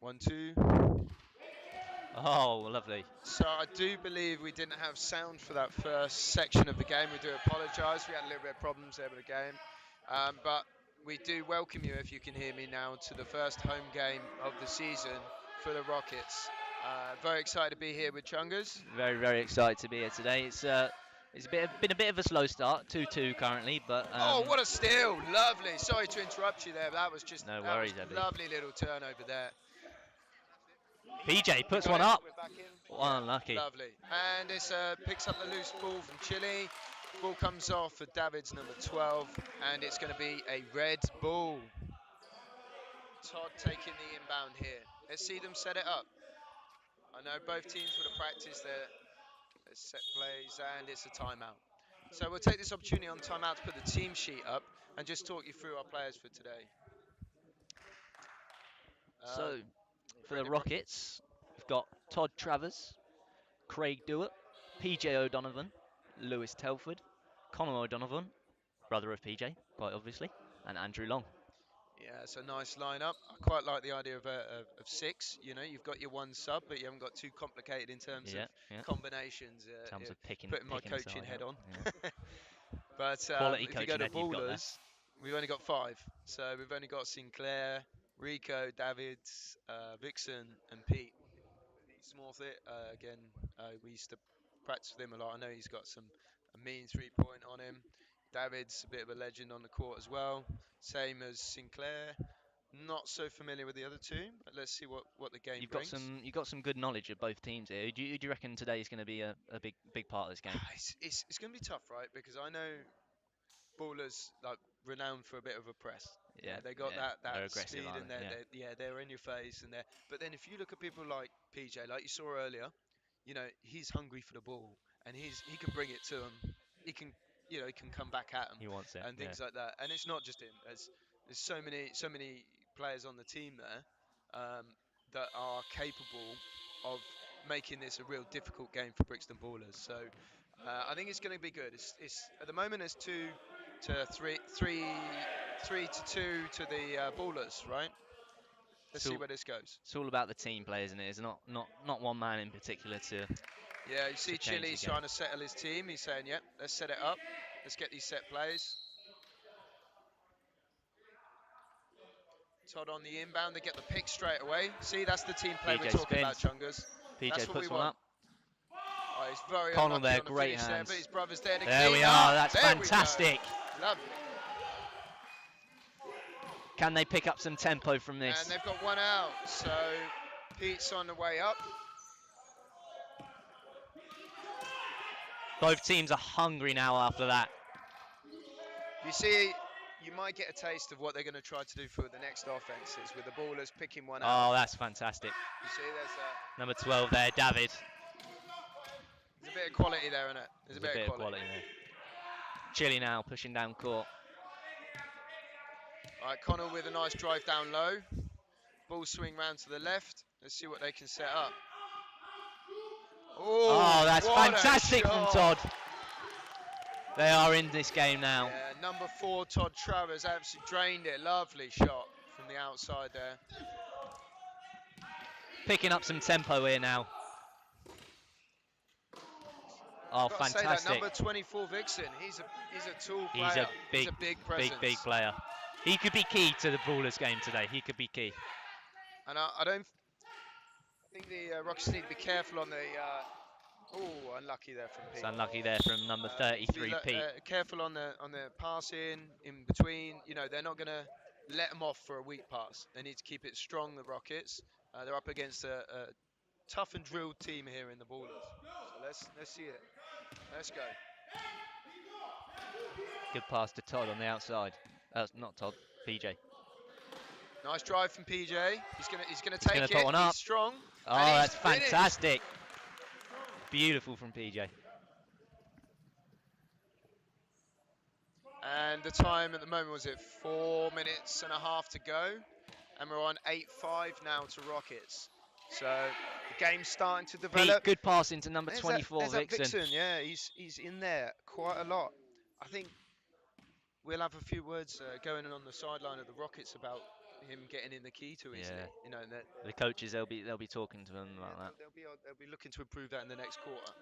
1, 2. Oh, lovely. So I do believe we didn't have sound for that first section of the game. We do apologise. We had a little bit of problems there with the game. But we do welcome you, if you can hear me now, to the first home game of the season for the Rockets. Very excited to be here with Chungas. Very, very excited to be here today. It's been a bit of a slow start, 2-2 currently, but Oh, what a steal! Lovely. Sorry to interrupt you there, but that was no that was worries, Abby. lovely little turnover there. PJ We puts got one it. up. We're back in. Well, unlucky. Lovely. And this picks up the loose ball from Chile. Ball comes off for David's number 12, and it's going to be a red ball. Todd taking the inbound here. Let's see them set it up. I know both teams would have practiced their set plays, and it's a timeout. So we'll take this opportunity on timeout to put the team sheet up and just talk you through our players for today. So, for the Brendan Rockets, we've got Todd Travers, Craig Dewitt, PJ O'Donovan, Lewis Telford, Connor O'Donovan, brother of PJ, quite obviously, and Andrew Long. Yeah, it's a nice lineup. I quite like the idea of 6. You know, you've got your one sub, but you haven't got too complicated in terms Yeah, of yeah. combinations. In terms of picking Putting my the coaching side head out. on. Yeah. But Quality if you go coaching to head you've got there. ballers, we've only got 5. So we've only got Sinclair, Rico, Davids, Vixen, and Pete. Smallthit, again, we used to practice with him a lot. I know he's got a mean 3-point on him. David's a bit of a legend on the court as well. Same as Sinclair. Not so familiar with the other two, but let's see what the game brings. You've got some good knowledge of both teams here. Do you reckon today is going to be a big part of this game? It's going to be tough, right? Because I know ballers like renowned for a bit of a press. Yeah, They got they're that aggressive, speed aren't and they? they're in your face and they're. But then if you look at people like PJ, like you saw earlier, you know he's hungry for the ball and he can bring it to him. He can he can come back at him He wants it. and things like that. And it's not just him. There's so many players on the team there that are capable of making this a real difficult game for Brixton Ballers. So I think it's going to be good. It's at the moment it's 3 to 2 to the Ballers, right? Let's see where this goes. It's all about the team play, isn't it? It's not one man in particular to. Yeah, you see change the Chile's game. trying to settle his team. He's saying, yep, let's set it up. Let's get these set plays. Todd on the inbound. They get the pick straight away. See, that's the team play PJ we're talking about, spins. Chungas. PJ That's what puts we one want. up. Oh, he's very Connell unlucky there, on the great finish there, hands. but his brother's there to There clean we up. are. That's There we go. fantastic. Lovely. Can they pick up some tempo from this? And they've got one out, so Pete's on the way up. Both teams are hungry now after that. You see, you might get a taste of what they're going to try to do for the next offenses with the ballers picking one out. Oh, that's fantastic. You see, there's Number 12 there, David. a bit of quality there, isn't it? There's a bit of quality there. Chile now pushing down court. All right, Connell with a nice drive down low. Ball swing round to the left. Let's see what they can set up. Oh, that's what fantastic a from shot. Todd. They are in this game now. Yeah, number 4, Todd Travers, absolutely drained it. Lovely shot from the outside there. Picking up some tempo here now. Oh, I've got to say fantastic. that number 24 Vixen, he's a tall player. He's a big presence. big player. He could be key to the Ballers game today. He could be key. And I think the Rockets need to be careful on the. Unlucky there from Pete. It's unlucky there from number 33, Pete. Careful on the passing in between. You know, they're not going to let them off for a weak pass. They need to keep it strong. The Rockets. They're up against a tough and drilled team here in the Ballers. So let's see it. Let's go. Good pass to Todd on the outside. Not Todd, PJ. Nice drive from PJ. He's gonna take it. Put one up. He's strong. Oh, that's fantastic. Beautiful from PJ. And the time at the moment, was it 4 minutes and a half to go? And we're on 8-5 now to Rockets. So the game's starting to develop. Pete, good pass into number 24, there's Vixen. That Vixen. Yeah, he's in there quite a lot. I think we'll have a few words going on the sideline of the Rockets about him getting in the key too easily. Yeah. You know, and that The coaches, they'll be talking to him yeah, about that. they'll be looking to improve that in the next quarter.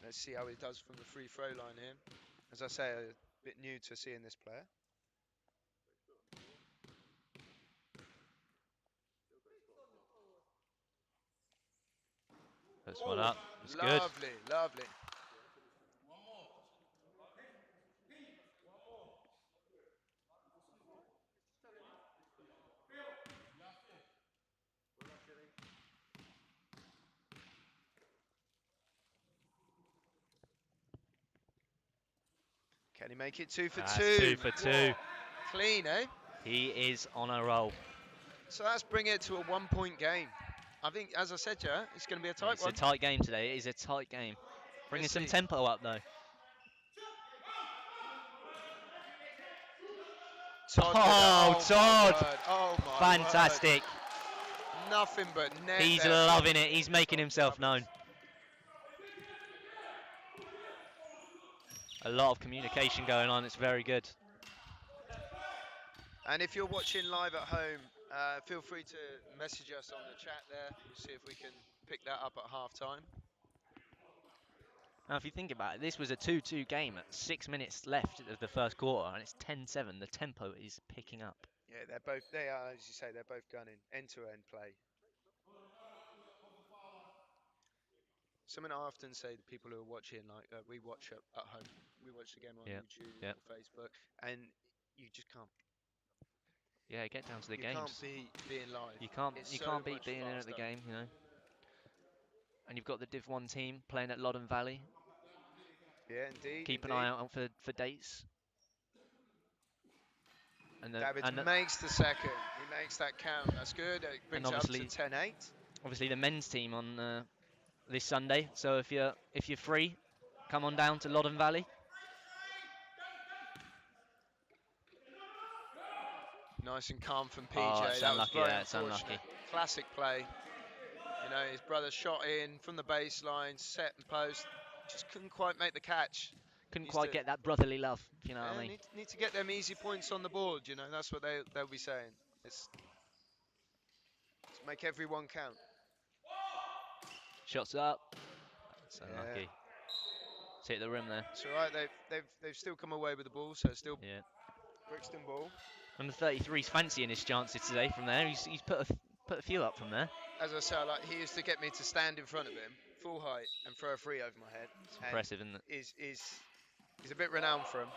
Let's see how he does from the free throw line here. As I say, a bit new to seeing this player. Puts one up. It's good. Lovely, lovely. Can he make it 2 for That's 2? 2 for 2. Clean, eh? He is on a roll. So that's bringing it to a 1-point game. I think, as I said, yeah, it's going to be a tight It's a one. tight game today. It is a tight game. Bringing Let's some see. tempo up though. Todd with it. Oh, Oh my Todd! word. Oh my Fantastic. word. Nothing but net He's there from loving it. He's making Todd himself Travers. known. A lot of communication going on. It's very good. And if you're watching live at home, feel free to message us on the chat there. We'll see if we can pick that up at half time. Now, if you think about it, this was a 2-2 game at 6 minutes left of the first quarter, and it's 10-7. The tempo is picking up. Yeah, they are, as you say, they're both gunning end-to-end play. Something I often say to people who are watching, like we watch at home, we watch the game on Yep, YouTube yep. or Facebook, and you just can't. Yeah, get down to the You can't games. beat being live. You can't It's you so can't beat much being in at the faster. game, you know. And you've got the Div 1 team playing at Loddon Valley. Yeah, indeed, Keep an indeed. eye out for dates. Davids makes the second. He makes that count. That's good. It brings it up to 10-8. Obviously the men's team on this Sunday. So if you're free, come on down to Loddon Valley. Nice and calm from PJ. Oh, it's That was unlucky. very Yeah, it's unfortunate. unlucky. Classic play. You know, his brother shot in from the baseline, set and post. Just couldn't quite make the catch. Couldn't Needs quite to- get that brotherly love, if you know what I Yeah, mean. need to get them easy points on the board. You know, that's what they'll be saying. It's make everyone count. Shots up. It's Yeah. unlucky. It's hit the rim there. It's all right. They've still come away with the ball, so it's still Yeah. Brixton ball. Number 33's fancying his chances today from there. He's put a few up from there. As I say, he used to get me to stand in front of him, full height, and throw a free over my head. It's impressive, isn't it? He's a bit renowned for him.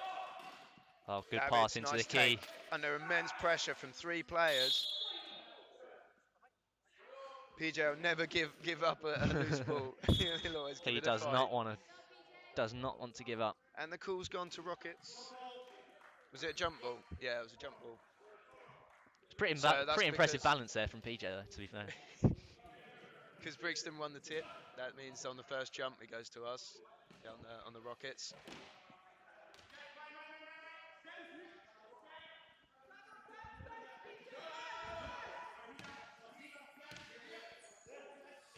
Oh, good Davids, pass into nice the key. take. Under immense pressure from 3 players. PJ will never give up a loose ball. He'll always give He it a does fight. not want to give up. And the call's gone to Rockets. Was it a jump ball? Yeah, it was a jump ball. It's pretty impressive balance there from PJ, though, to be fair. Because Brixton won the tip, that means on the first jump it goes to us on the Rockets.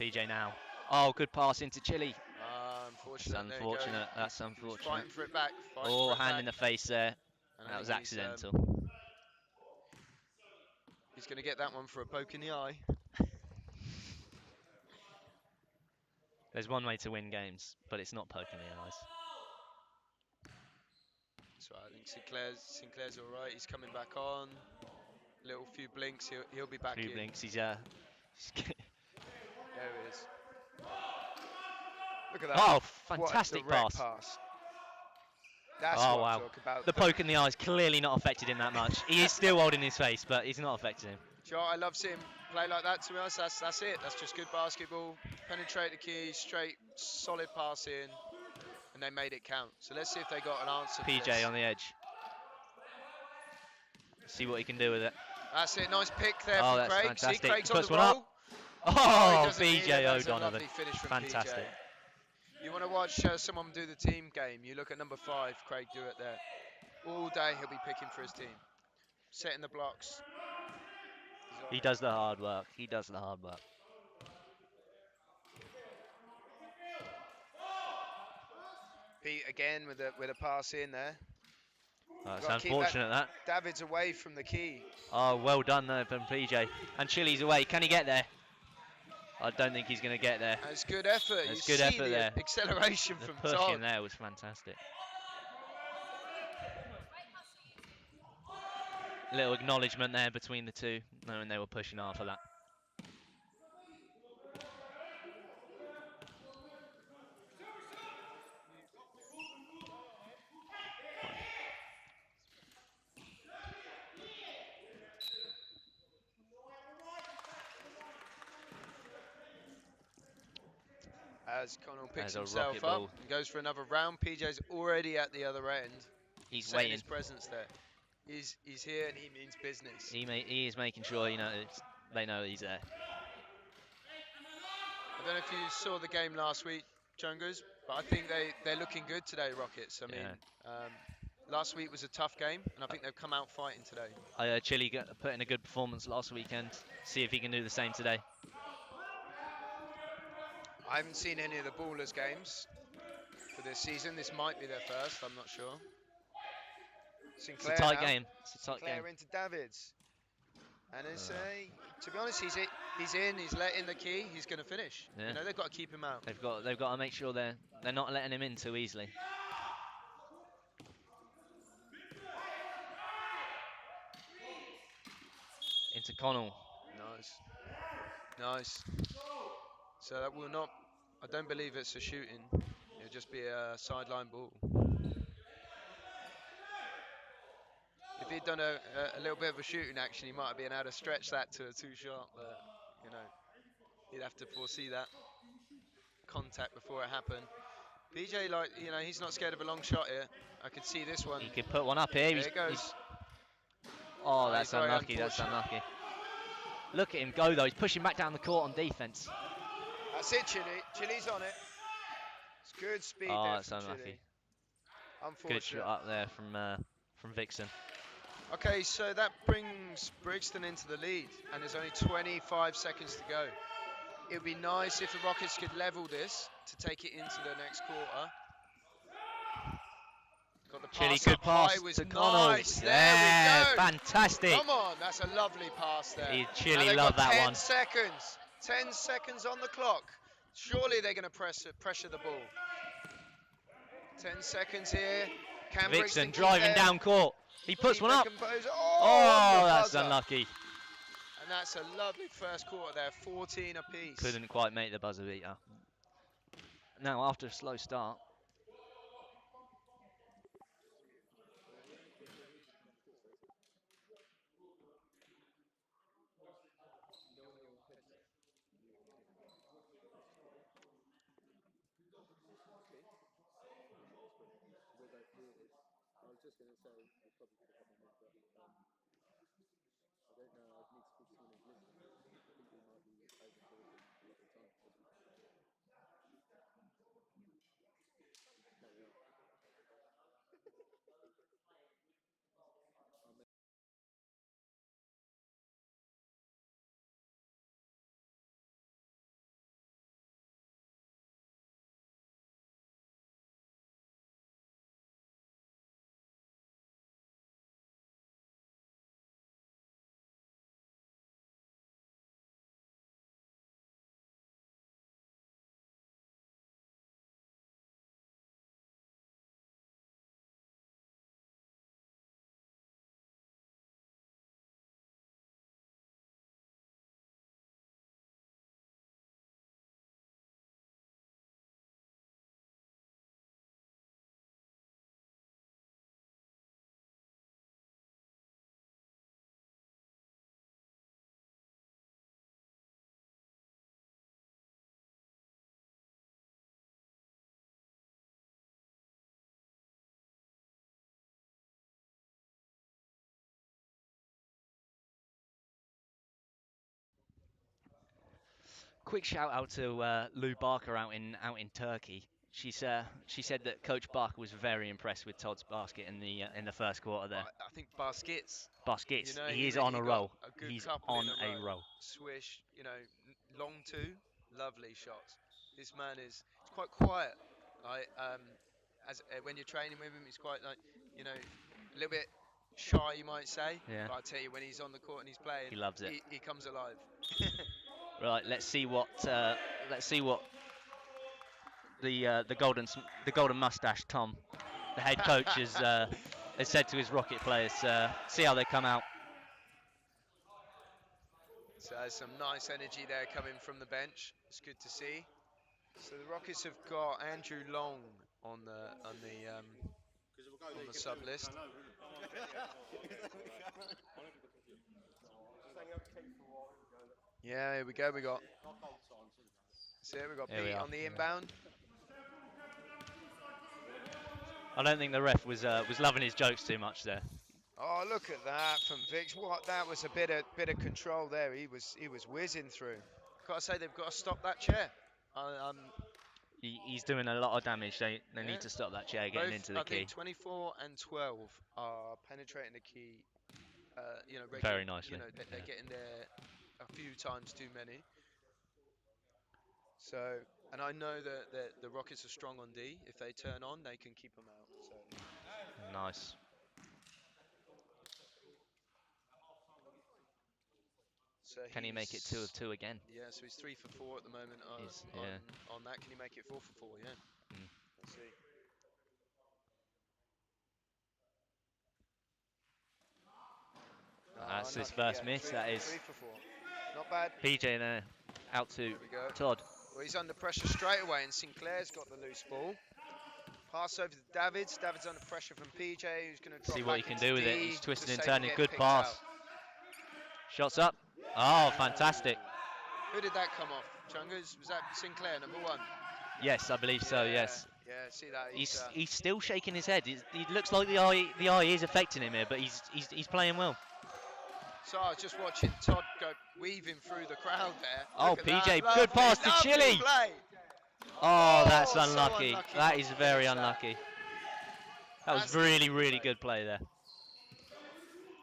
PJ now. Oh, good pass into Chile. Unfortunate. That's unfortunate. Fighting for it back. Hand in the face there. And That was accidental. He's going to get that one for a poke in the eye. There's one way to win games, but it's not poking the eyes. So I think Sinclair's all right. He's coming back on. Little few blinks. He'll be back in. Few blinks. He's There he is. Look at that. Oh, fantastic what a pass. That's oh, what wow. I'm talking about. The poke in the eye is clearly not affected him that much. He is still holding his face, but he's not affected him. Joe, I love seeing him play like that. To be honest, that's it. That's just good basketball. Penetrate the key, straight, solid pass in, and they made it count. So let's see if they got an answer. PJ on the edge. See what he can do with it. That's it. Nice pick there from Craig. Fantastic. See, Craig's Puts on the one roll. Up. Oh, BJ O'Donovan. Fantastic. PJ. You want to watch someone do the team game, you look at number 5, Craig do it there. All day he'll be picking for his team. Setting the blocks. He does the hard work. Pete again with a pass in there. That's Got to keep that unfortunate, that. Davids away from the key. Oh, well done there from PJ. And Chili's away. Can he get there? I don't think he's going to get there. That's good effort. You There's good see effort the there. acceleration The from push Todd. in there was fantastic. Little acknowledgement there between the two, knowing they were pushing hard for that. As Connell picks There's a himself rocket up ball. and goes for another round. PJ's already at the other end, He's setting waiting. his presence there. He's here and he means business. He is making sure they know he's there. I don't know if you saw the game last week, Chungus, but I think they're looking good today, Rockets. I mean, Yeah. last week was a tough game, and I think they've come out fighting today. I heard Chile put in a good performance last weekend. See if he can do the same today. I haven't seen any of the Ballers games for this season. This might be their first, I'm not sure. Sinclair It's a tight now. game. It's a tight Sinclair game. into Davids. And it's to be honest, he's in, he's letting the key, he's going to finish. Yeah. You know, they've got to keep him out. They've got to make sure they're not letting him in too easily. Into Connell. Nice. So that will not, I don't believe it's a shooting. It'll just be a sideline ball. If he'd done a little bit of a shooting action, he might have been able to stretch that to a two-shot, but, you know, he'd have to foresee that contact before it happened. PJ, like, you know, he's not scared of a long shot here. I can see this one. He could put one up here. There it goes. Oh, that's very unlucky. That's unfortunate. unlucky. Look at him go, though. He's pushing back down the court on defence. That's it, Chile. Chile's on it. It's good speed Oh, there that's from unlucky. Chile. Good Unfortunate. shot up there from Vixen. Okay, so that brings Brixton into the lead, and there's only 25 seconds to go. It would be nice if the Rockets could level this to take it into the next quarter. Got the Chile, pass good up high pass was to Connell. nice. Yeah, There we go. fantastic. Come on, that's a lovely pass there. Chile Now they've love got that 10 one. seconds. 10 seconds on the clock. Surely they're going to pressure the ball. 10 seconds here. Can Vixen Brixton keep driving their- down court. He puts keep one their up. composure? Oh, on the that's buzzer. unlucky. And that's a lovely first quarter there, 14 apiece. Couldn't quite make the buzzer beater. Now, after a slow start, quick shout out to Lou Barker out in Turkey. She said that Coach Barker was very impressed with Todd's basket in the first quarter there. I think baskets. You Baskets, know, he is on a got roll. a good He's couple on in a a row. roll. Swish, you know, long two, lovely shots. This man is he's quite quiet. Like as when you're training with him, he's quite like, you know, a A little bit shy, you might say. Yeah. But I tell you, when he's on the court and he's playing, He loves it. he comes alive. Right, let's see what the golden mustache Tom, the head coach, has said to his Rocket players. See how they come out. So some nice energy there coming from the bench. It's good to see. So the Rockets have got Andrew Long on the sub list. Yeah, here we go. We got. So we got Here we Pete are. on the inbound. I don't think the ref was loving his jokes too much there. Oh, look at that from Vix. What, that was a bit of control there. He was whizzing through. Got to say, they've got to stop that chair. He's doing a lot of damage. They Yeah. need to stop that chair getting into the I key. think 24 and 12 are penetrating the key. Very nicely. They're getting there a few times too many. So, and I know that the Rockets are strong on D. If they turn on, they can keep them out. So. Nice. So can he make it 2 of 2 again? Yeah, so he's 3 for 4 at the moment on that. Can he make it 4 for 4? Yeah. Let's see. That's his first miss. That is 3 for 4. Not bad. PJ there, out to Todd. Well, he's under pressure straight away, and Sinclair's got the loose ball. Pass over to Davids. Davids under pressure from PJ, who's going to drop. See what he can do with it. He's twisting and turning. Good pass. pass. Shots up. Oh, fantastic. Who did that come off? Chungus? Was that Sinclair, number 1? Yes, I believe so. Yes. Yeah, see that. He's still shaking his head. He looks like the eye is affecting him here, but he's playing well. So I was just watching Todd go weaving through the crowd there. Oh, PJ, good pass to Chile. Oh, that's unlucky. So unlucky. That is very unlucky. That was really good play there.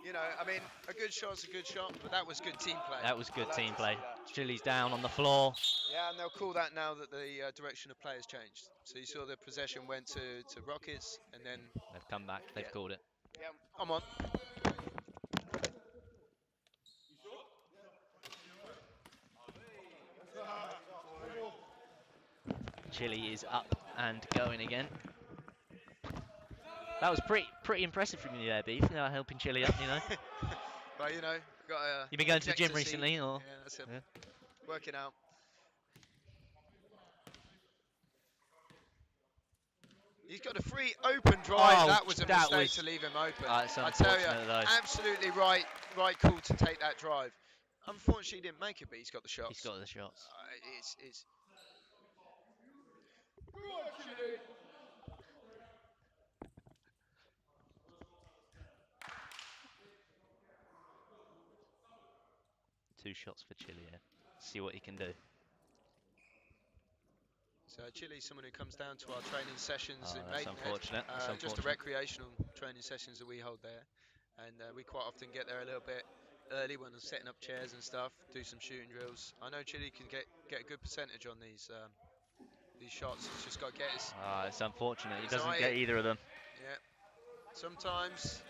You know, I mean, a good shot's a good shot, but that was good team play. That was good team play. Chile's down on the floor. Yeah, and they'll call that now that the direction of play has changed. So you saw the possession went to Rockets, and then they've come back. They've called it. Yeah, come on. Chile is up and going again. That was pretty impressive from you there, Beef. Helping Chile up, Well, got a. You been going to the gym recently, or? Yeah, that's it. Yeah. Working out. He's got a free open drive. Oh, that was a mistake to leave him open. I tell you, absolutely right call to take that drive. Unfortunately, he didn't make it, but he's got the shots. He's got the shots. It's 2 shots for Chile here. See what he can do. So Chile's someone who comes down to our training sessions in that's Maidenhead. unfortunate. Just the recreational training sessions that we hold there. And we quite often get there a little bit early when we're setting up chairs and stuff, do some shooting drills. I know Chile can get a good percentage on these shots. He's just got to get his... It's unfortunate. He doesn't get either of them. Yeah. Sometimes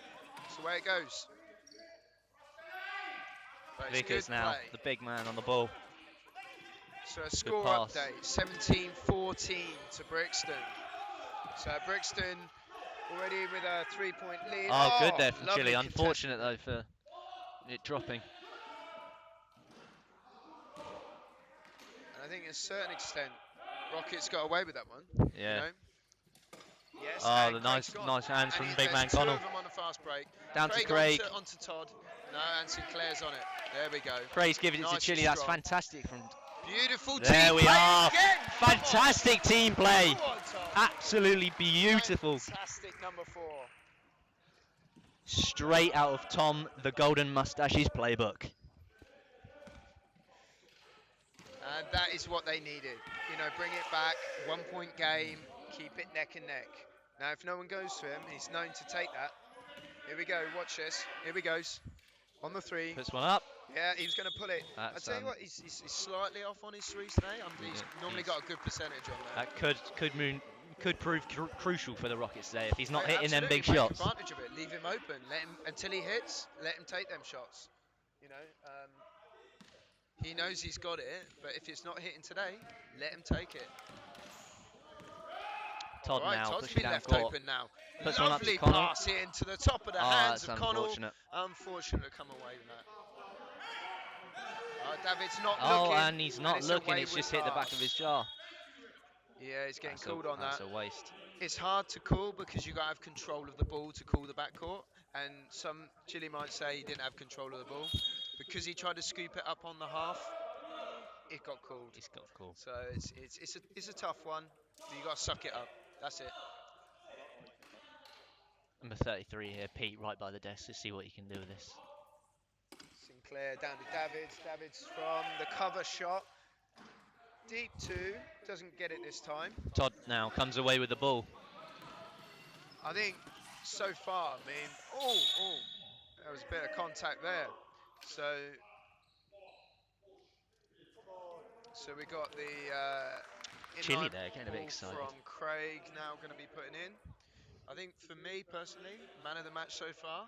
it's the way it goes. Vickers now, the big man on the ball. So a score update, 17-14 to Brixton. So Brixton already with a 3-point lead. Oh, good there from Chile. Unfortunate though for it dropping. And I think to a certain extent, Rockets got away with that one. Yeah. Yes. Oh, the nice hands from big man Connell. Two of them on a fast break. Down to Craig. Onto Todd. No, and Sinclair's on it. There we go. Craig's giving it to Chile. That's fantastic from. Beautiful team there we play are. Again. Fantastic team play. Absolutely beautiful. Fantastic number 4. Straight out of Tom the Golden Mustache's playbook. And that is what they needed. Bring it back. 1-point game. Keep it neck and neck. Now, if no one goes to him, he's known to take that. Here we go. Watch this. Here he goes. On the 3. Puts one up. Yeah, he was going to pull it. I tell you what, he's slightly off on his 3s today. He's normally got a good percentage on that. That Could prove crucial for the Rockets today if he's not Oh, hitting them absolutely, big make shots. advantage of it. Leave him open. Let him until he hits. Let him take them shots. You know, he knows he's got it, but if it's not hitting today, let him take it. All Todd right, now Todd's pushing been down left court. open now. Puts one up to Lovely Connell. pass into the top of the Oh, hands that's of Connell. unfortunate. Unfortunate to come away with that. David's not Oh, looking. and he's not it's a looking. It's wayward just hit the back of his pass. jaw. Yeah, he's getting That's called on that's that. a waste. It's hard to call because you got to have control of the ball to call the backcourt. And some Chile might say he didn't have control of the ball because he tried to scoop it up on the half. It got called. He's got cool. So it's a tough one. But you got to suck it up. That's it. Number 33 here, Pete, right by the desk to see what he can do with this. Sinclair down to Davids. Davids from the cover shot. Deep two. Doesn't get it this time. Todd now comes away with the ball. I think so far, I mean, there was a bit of contact there. So we got the Chile inline there, getting a bit ball excited. from Craig now going to be putting in. I think for me personally, man of the match so far,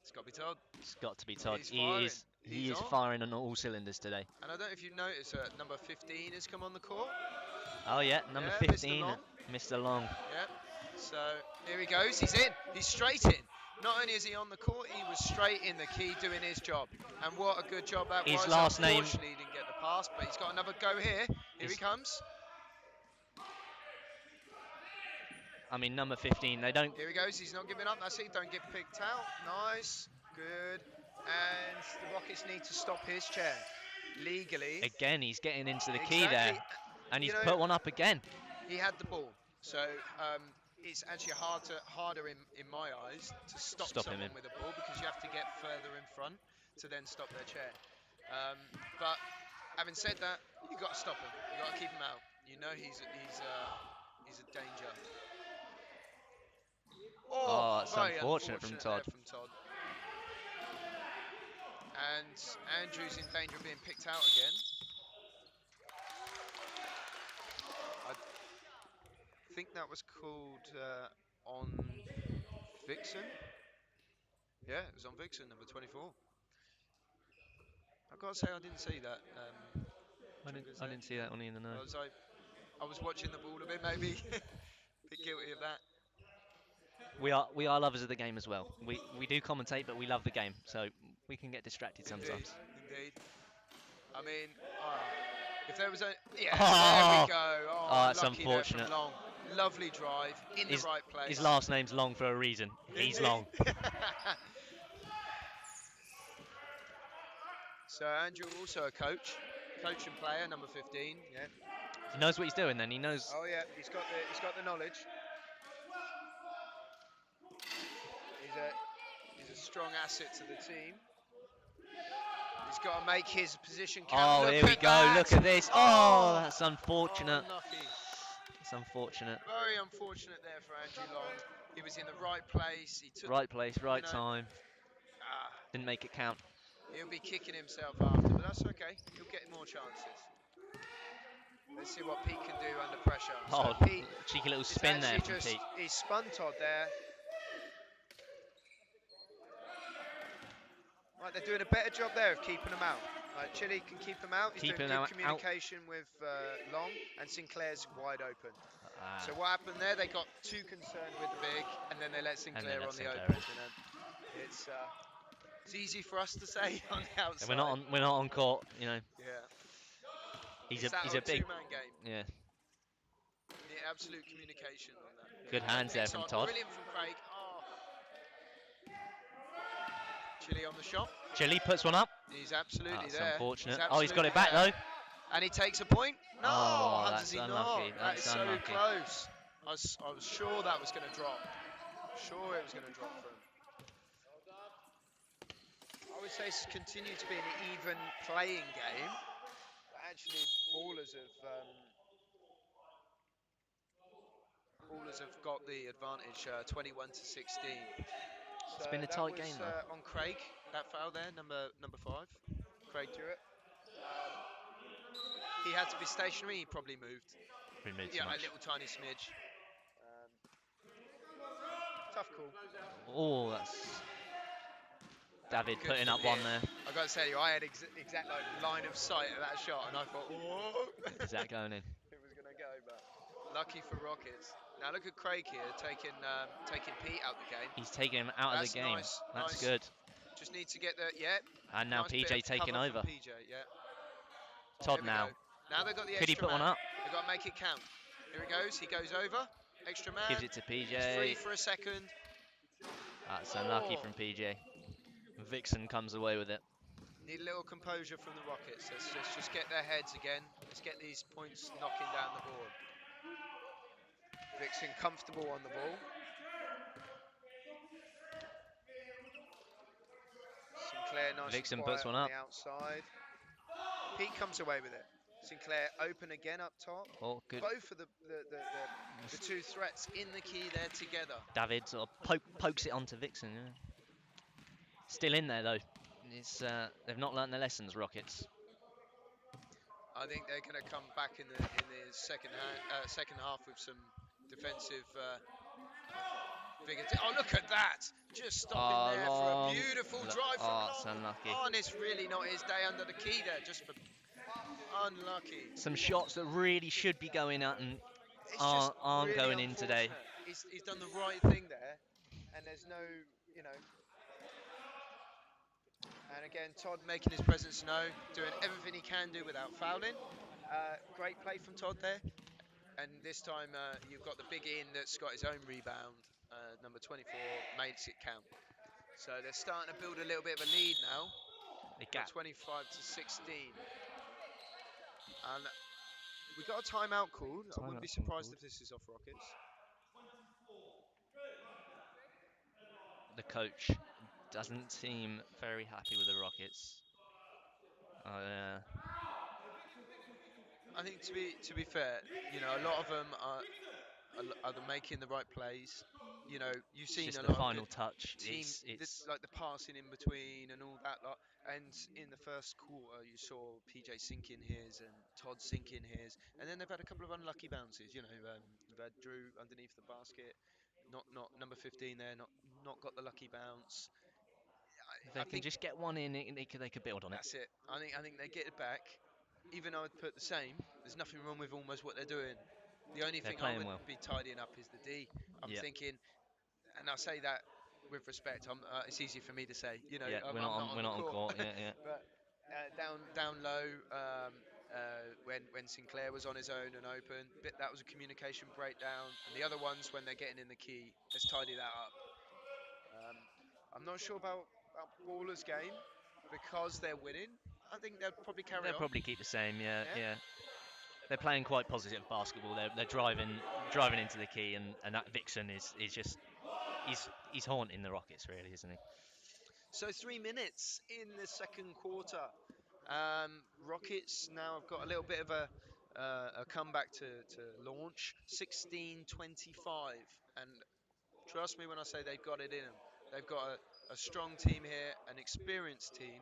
it's got to be Todd. It's got to be Todd. He's He firing. is He's on. firing on all cylinders today. And I don't know if you noticed that number 15 has come on the court. Oh yeah, number Yeah, Mr. 15, Long. Mr. Long. Yeah. So here he goes. He's in. He's straight in. Not only is he on the court, he was straight in the key doing his job. And what a good job that His was. last name- Unfortunately, he didn't get the pass, but he's got another go here. Here he comes. I mean, number 15. They don't. Here he goes. He's not giving up. That's it. Don't get picked out. Nice. Good. And the Rockets need to stop his chair legally. Again, he's getting into the key there, Exactly. and he's You know, put one up again. He had the ball, so it's actually harder in my eyes to stop Stop him someone in. with a ball because you have to get further in front to then stop their chair. But having said that, you got to stop him. You got to keep him out. You know he's a danger. Oh, that's very unfortunate from Todd. there from Todd. And Andrew's in danger of being picked out again. I think that was called on Vixen. Yeah, it was on Vixen, number 24. I've got to say, I didn't see that. I didn't see that one either. No. I was watching the ball a bit, maybe. Bit guilty of that. We are lovers of the game as well. We do commentate, but we love the game, so we can get distracted sometimes. Indeed. I mean, if there was a there Oh! we go. Oh, that's lucky there from unfortunate. Long. Lovely drive in the right place. His last name's Long for a reason. He's Long. So Andrew also a coach and player, number 15. Yeah. He knows what he's doing. Then he knows. Oh yeah, he's got the knowledge. He's a strong asset to the team. He's got to make his position count. Oh, Look here we at go. that. Look at this. Oh, that's unfortunate. Unlucky. It's unfortunate. Very unfortunate there for Andrew Long. He was in the right place. He took Right place, right you know, time. Didn't make it count. He'll be kicking himself after, but that's okay. He'll get more chances. Let's see what Pete can do under pressure. Oh, So Pete, cheeky little it's spin there actually from Pete. He spun Todd there. Right, they're doing a better job there of keeping him out. Right, Chile can keep him out. He's Keeping doing him good out. communication with Long, and Sinclair's wide open. Ah. So what happened there? They got too concerned with the big, and then they let Sinclair let on the Sinclair open. in. You know, it's easy for us to say on the outside. We're not on court, you know. Yeah. He's It's a big. two-man game. Yeah. The absolute communication on that. Good hands there from Todd. Brilliant from Craig. Chile on the shot. Chile puts one up. He's absolutely That's there. unfortunate. He's Oh, he's got it absolutely back there. though. And he takes a point. No, Oh, how that's does he unlucky. not? That is That's so unlucky. close. I was sure that was going to drop. Sure it was going to drop for him. I would say it's continued to be an even playing game. But actually, ballers have got the advantage, 21 to 16. It's been a tight game though. On Craig, that foul there, number 5, Craig Jewett. He had to be stationary. He probably moved. Removed Yeah, much. a little tiny smidge. Tough call. Oh, that's David Good putting from up one here. there. I got to tell you, I had exact like line of sight of that shot, and I thought, whoa, Is that going in? it was gonna go, but lucky for Rockets. Now look at Craig here, taking Pete out the game. He's taking him out of the That's game. nice, That's nice. good. Just need to get the yeah. And now Nice bit PJ of taking cover from over. PJ. Yeah. Todd There we go. now. Now they've got the Could he extra put one man. up? They've got to make it count. Here it goes. He goes over. Extra Gives man. it to He's free PJ. for a second. That's unlucky Oh, from PJ. Vixen comes away with it. need a little composure from the Rockets. Let's just get their heads again. Let's get these points knocking down the board. Vixen comfortable on the ball. Sinclair nice and Vixen puts quiet one on up. the outside. Pete comes away with it. Sinclair open again up top. Oh, good. Both of the two threats in the key there together. David sort of pokes it onto Vixen. Yeah. Still in there though. It's they've not learnt their lessons, Rockets. I think they're going to come back in the second half with some defensive vigor. Oh, look at that! Just stopping there for a Long. beautiful drive from Oh, it's Long. unlucky. Oh, and it's really not his day under the key there, just for unlucky. Some shots that really should be going out and It's just aren't really going in today. unfortunate. He's done the right thing there, and there's no, you know. And again, Todd making his presence known, doing everything he can do without fouling. Great play from Todd there. And this time you've got the big in that's got his own rebound. Number 24 makes it count. So they're starting to build a little bit of a lead now. The gap. 25 to 16. And we got a timeout called. I wouldn't be Timeout's been surprised called. if this is off Rockets. The coach doesn't seem very happy with the Rockets. I think to be fair, you know, a lot of them are they making the right plays. You know, you've It's seen just a the lot of final good touch. team, It's like the passing in between and all that lot. And in the first quarter, you saw PJ sinking his and Todd sinking his, and then they've had a couple of unlucky bounces. You know, they've had Drew underneath the basket, not number 15 there, not got the lucky bounce. if I they can think just get one in, they could build on it. that's it. I think they get it back. Even I would put the same. There's nothing wrong with almost what they're doing. The only They're thing I playing would well. be tidying up is the D. I'm Yeah, thinking, and I say that with respect. It's easy for me to say. You know, yeah. I'm, We're I'm not not on. on We're the not on court, court. Yeah, yeah. but down low when Sinclair was on his own and open, that was a communication breakdown. And the other ones when they're getting in the key, let's tidy that up. Um, I'm not sure about Baller's game because they're winning. I think they'll probably carry They'll on. probably keep the same. Yeah, Yeah. yeah. They're playing quite positive basketball. They're driving into the key, and that Vixen is just he's haunting the Rockets really, isn't he? So 3 minutes in the second quarter. Rockets now have got a little bit of a comeback to launch. 16-25, and trust me when I say they've got it in them. They've got a strong team here, an experienced team,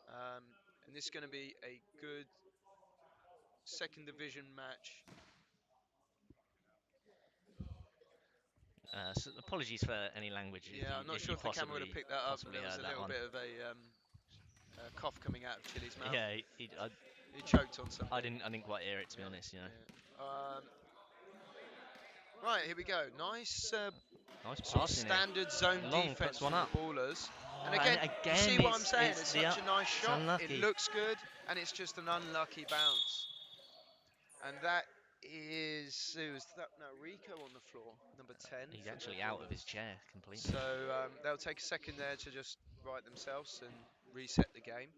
um, and this is going to be a good second division match. So apologies for any language Yeah, I'm not if sure you if the camera would have picked that up, but possibly there was heard a that little one. bit of a cough coming out of Chili's mouth. Yeah, He choked on something. I didn't quite hear it to be honest. Yeah. Right, here we go. Nice Nice sort of passing here. standard zone Long defense puts one from the up. Ballers. And Oh, again, and you again, see what I'm saying? It's such a nice it's shot. It unlucky. looks good, and it's just an unlucky bounce. And that is who's that? No, Rico on the floor, number 10 He's for the actually out of his Ballers. chair completely. So they'll take a second there to just right themselves and reset the game.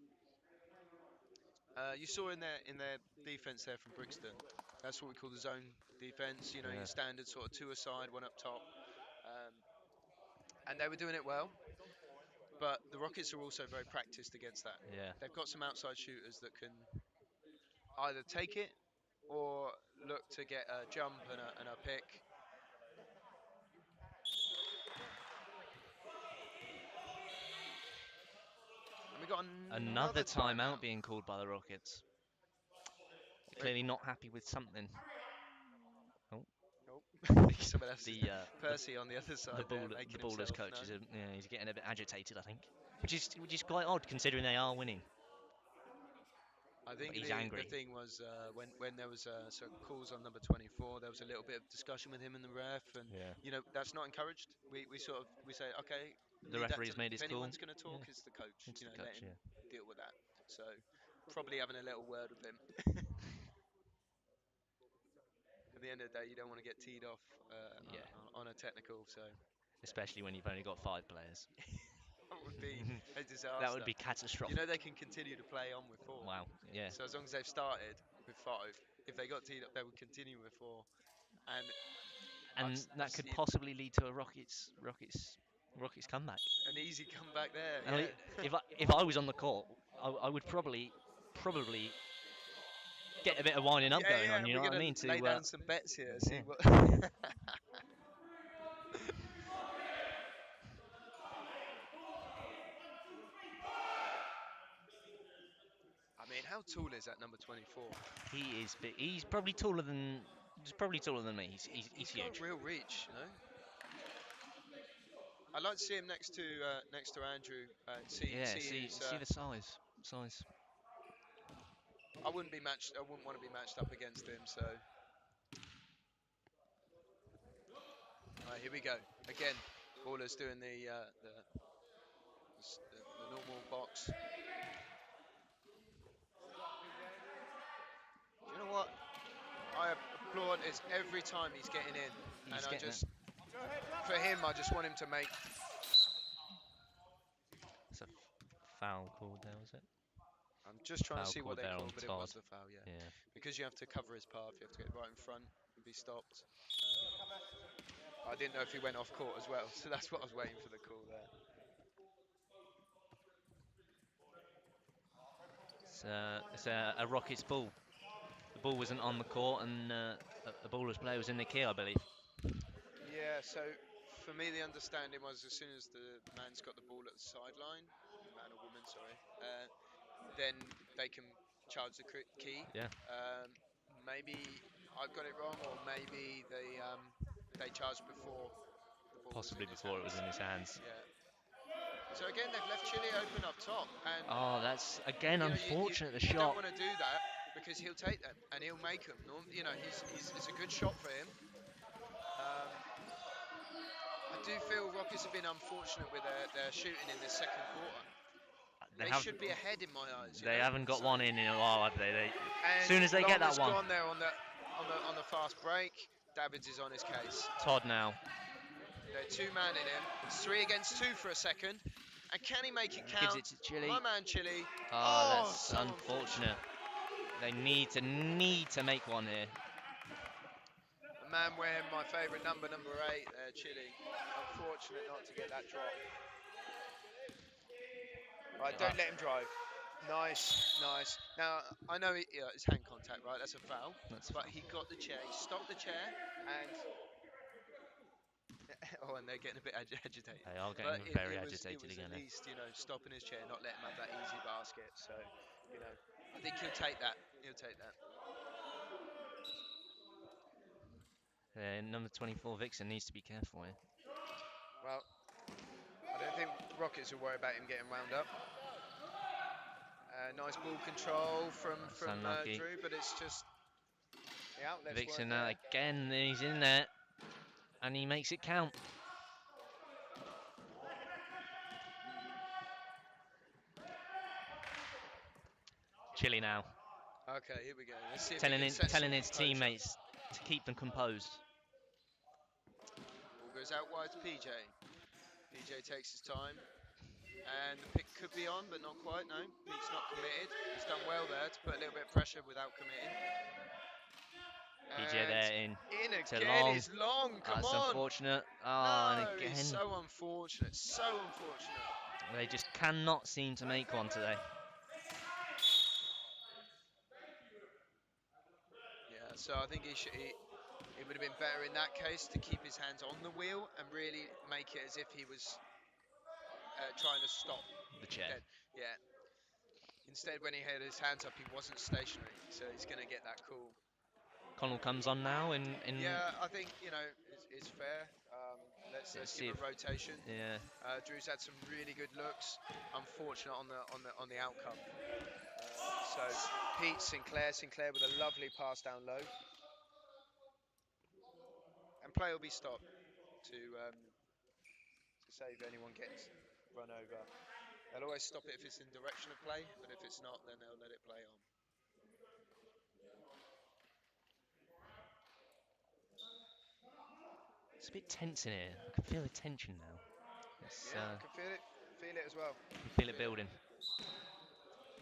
You saw in their defense there from Brixton. That's what we call the zone defense. You know, Yeah. your standard sort of two aside, one up top. Um, and they were doing it well. But the Rockets are also very practiced against that. Yeah. They've got some outside shooters that can either take it or look to get a jump and a pick. And we got Another another timeout timeout. being called by the Rockets. Wait, Clearly not happy with something. Oh, nope. Someone else is the Percy on the other side there, the making ballers himself coach is known. he's getting a bit agitated, I think, which is quite odd considering they are winning. I But think he's the angry. thing was when there was sort of calls on number 24, there was a little bit of discussion with him and the ref, and Yeah. that's not encouraged. We sort of we say okay, The leave that to referee's made if his call. anyone's going to Yeah, talk, it's the coach. it's the Let coach. him Yeah. deal with that. So probably having a little word with him. At the end of the day, you don't want to get teed off Yeah. on a technical, so Especially when you've only got 5 players. that would be a That would disaster. be catastrophic. They can continue to play on with four. Wow. Yeah. So as long as they've started with five, if they got teed up, they would continue with four. And And I've that could seen possibly lead to a Rockets comeback. an easy comeback there. I mean, Yeah. if I was on the court, I would probably get a bit of winding up Yeah, going yeah. on. You know We're what I gonna mean? lay To down some bets here. See yeah. what. I mean, how tall is that number 24? He is big. He's probably taller than. He's probably taller than me. He's He's got huge. real reach. I'd like to see him next to Andrew and Yeah. see See who's. see the size. I wouldn't be matched. I wouldn't want to be matched up against him. So, right, here we go again. Ballers doing the normal box. Do you know what? I applaud is every time he's getting in, and He's getting it. for him, I just want him to make. It's a foul called there, was it? I'm just trying to Foul see what called they there call, on but it was Todd. the foul, yeah. Yeah. Because you have to cover his path, you have to get right in front and be stopped. I didn't know if he went off court as well, so that's what I was waiting for the call there. It's a Rockets ball. The ball wasn't on the court, and the baller's player was in the key, I believe. Yeah, so for me, the understanding was as soon as the man's got the ball at the sideline, man or woman, sorry, then they can charge the key. Yeah. Maybe I've got it wrong, or maybe they charged before the ball was in Possibly his before it was hands. in his hands. Yeah. So again, they've left Chile open up top, and Oh, that's again unfortunate. The you don't shot. want to do that because he'll take them and he'll make them. It's a good shot for him. Um, I do feel Rockets have been unfortunate with their shooting in this second quarter. They They have. should be ahead in my eyes. They haven't got So, one in a while, have they? As and soon as they get Long that has one, gone there on the fast break. Davids is on his case. Todd now. They're two-man in him. It's 3 against 2 for a second. And can he make it Gives count? it to Chile. My man Chile. Oh, Oh, that's so unfortunate. They need to make one here. A man wearing my favourite number 8, Chile. Unfortunate not to get that drop. Right, don't let him drive. Nice. Now, I know it's hand contact, right? That's a foul. That's a But foul. he got the chair, he stopped the chair, and oh, and they're getting a bit agitated. They are But getting very it agitated was again. at least stopping his chair, not letting him have that easy basket. So I think he'll take that. He'll take that. Number 24 Vixen needs to be careful here. Well, I don't think Rockets will worry about him getting wound up. Nice ball control from That's unlucky. Drew, but it's just the outlets Vixen weren't there. again, he's in there, and he makes it count. Chile now, Okay, here we go. Let's see if he telling can set some telling his composure. teammates to keep them composed. Ball goes out wide to PJ. PJ takes his time. And the pick could be on, but not quite, no. Pete's not committed. He's done well there to put a little bit of pressure without committing. PJ And there in to again Long. is Long, come That's on. unfortunate. Oh, No, and it's again, so unfortunate, so unfortunate. they just cannot seem to make one today. Yeah, so I think it would have been better in that case to keep his hands on the wheel and really make it as if he was trying to stop The chair. dead. Yeah. Instead, when he had his hands up, he wasn't stationary, so he's going to get that call. Connell comes on now in Yeah, I think it's fair. Let's give see a if rotation. yeah. Drew's had some really good looks. Unfortunate on the outcome. So Pete Sinclair with a lovely pass down low, and play will be stopped to save anyone getting run over. They'll always stop it if it's in direction of play, but if it's not, then they'll let it play on. It's a bit tense in here. I can feel the tension now. It's Yeah, I can feel it as well. I can feel it Feel it. building.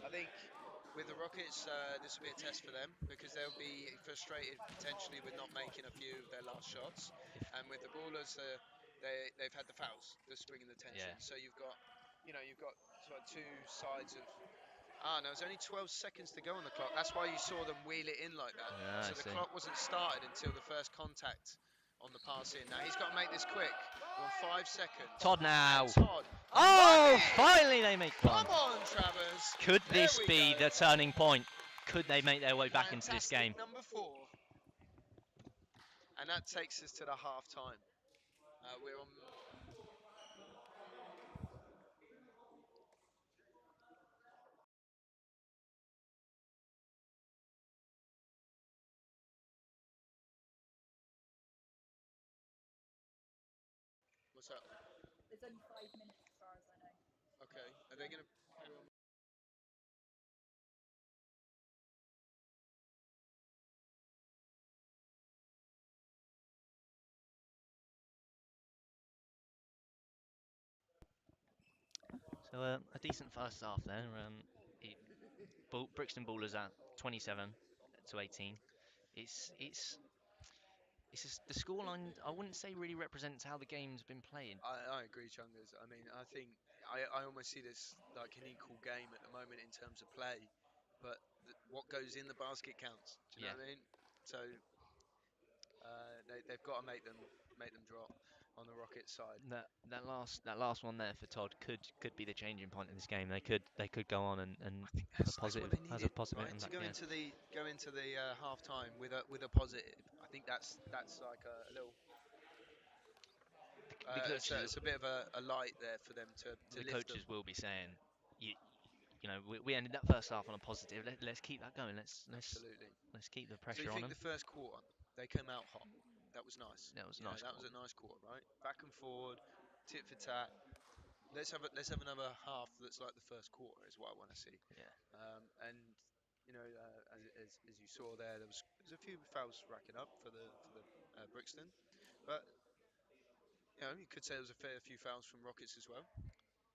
I think with the Rockets, this will be a test for them because they'll be frustrated potentially with not making a few of their last shots, If and with the Ballers, they've had the fouls that's bringing the tension. yeah. So you've got sort of two sides of. Ah, no, there's only 12 seconds to go on the clock. That's why you saw them wheel it in like that. Ah, I So the see. clock wasn't started until the first contact on the pass in. Now he's got to make this quick. We're on 5 seconds. Todd And now. Todd, Oh, money! finally they make one. Come on, Travers. Could There this we be go. the turning point? Could they make their way back into this game? Fantastic number 4. And that takes us to the half time. We're on. What's up? There's only 5 minutes as far as I know. Okay. Are they going to carry on? So a decent first half there. It, Brixton Ballers at 27 to 18. It's the scoreline. I wouldn't say really represents how the game's been played. I agree, Chungas. I mean, I think I almost see this like an equal game at the moment in terms of play, but what goes in the basket counts. Do you know Yeah, what I mean? So they've got to make them drop on the Rockets side. that last one there for Todd could be the changing point in this game. They could go on and I think have a that's what positive they has a needed, positive right? To impact. Yeah, go into the half time with a positive. I think that's like a little. the coaches It's a bit of a light there for them to the lift them. coaches will be saying we ended that first half on a positive. Let's keep that going. Absolutely. Let's keep the So you pressure on think the them. first quarter they came out hot? That was nice. That was a You know nice that was call. a nice quarter, right? Back and forward, tit for tat. Let's have another half that's like the first quarter is what I want to see. Yeah, And as you saw there's a few fouls racking up for the Brixton, but you could say there was a fair few fouls from Rockets as well.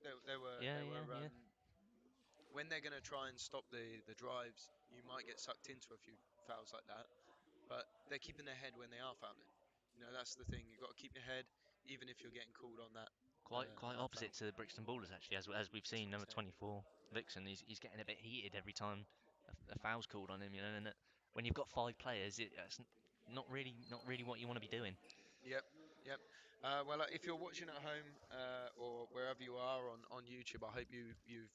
yeah, There yeah, were yeah. when they're going to try and stop the drives, you might get sucked into a few fouls like that. But they're keeping their head when they are fouling. That's the thing. You've got to keep your head, even if you're getting called Quite on that opposite foul. to the Brixton Ballers actually, as we've That's seen. what I'm Number saying. 24, Vixen, he's getting a bit heated every time a foul's called on him. And when you've got 5 players, that's not really what you want to be doing. Yep, yep. Well, if you're watching at home or wherever you are on YouTube, I hope you've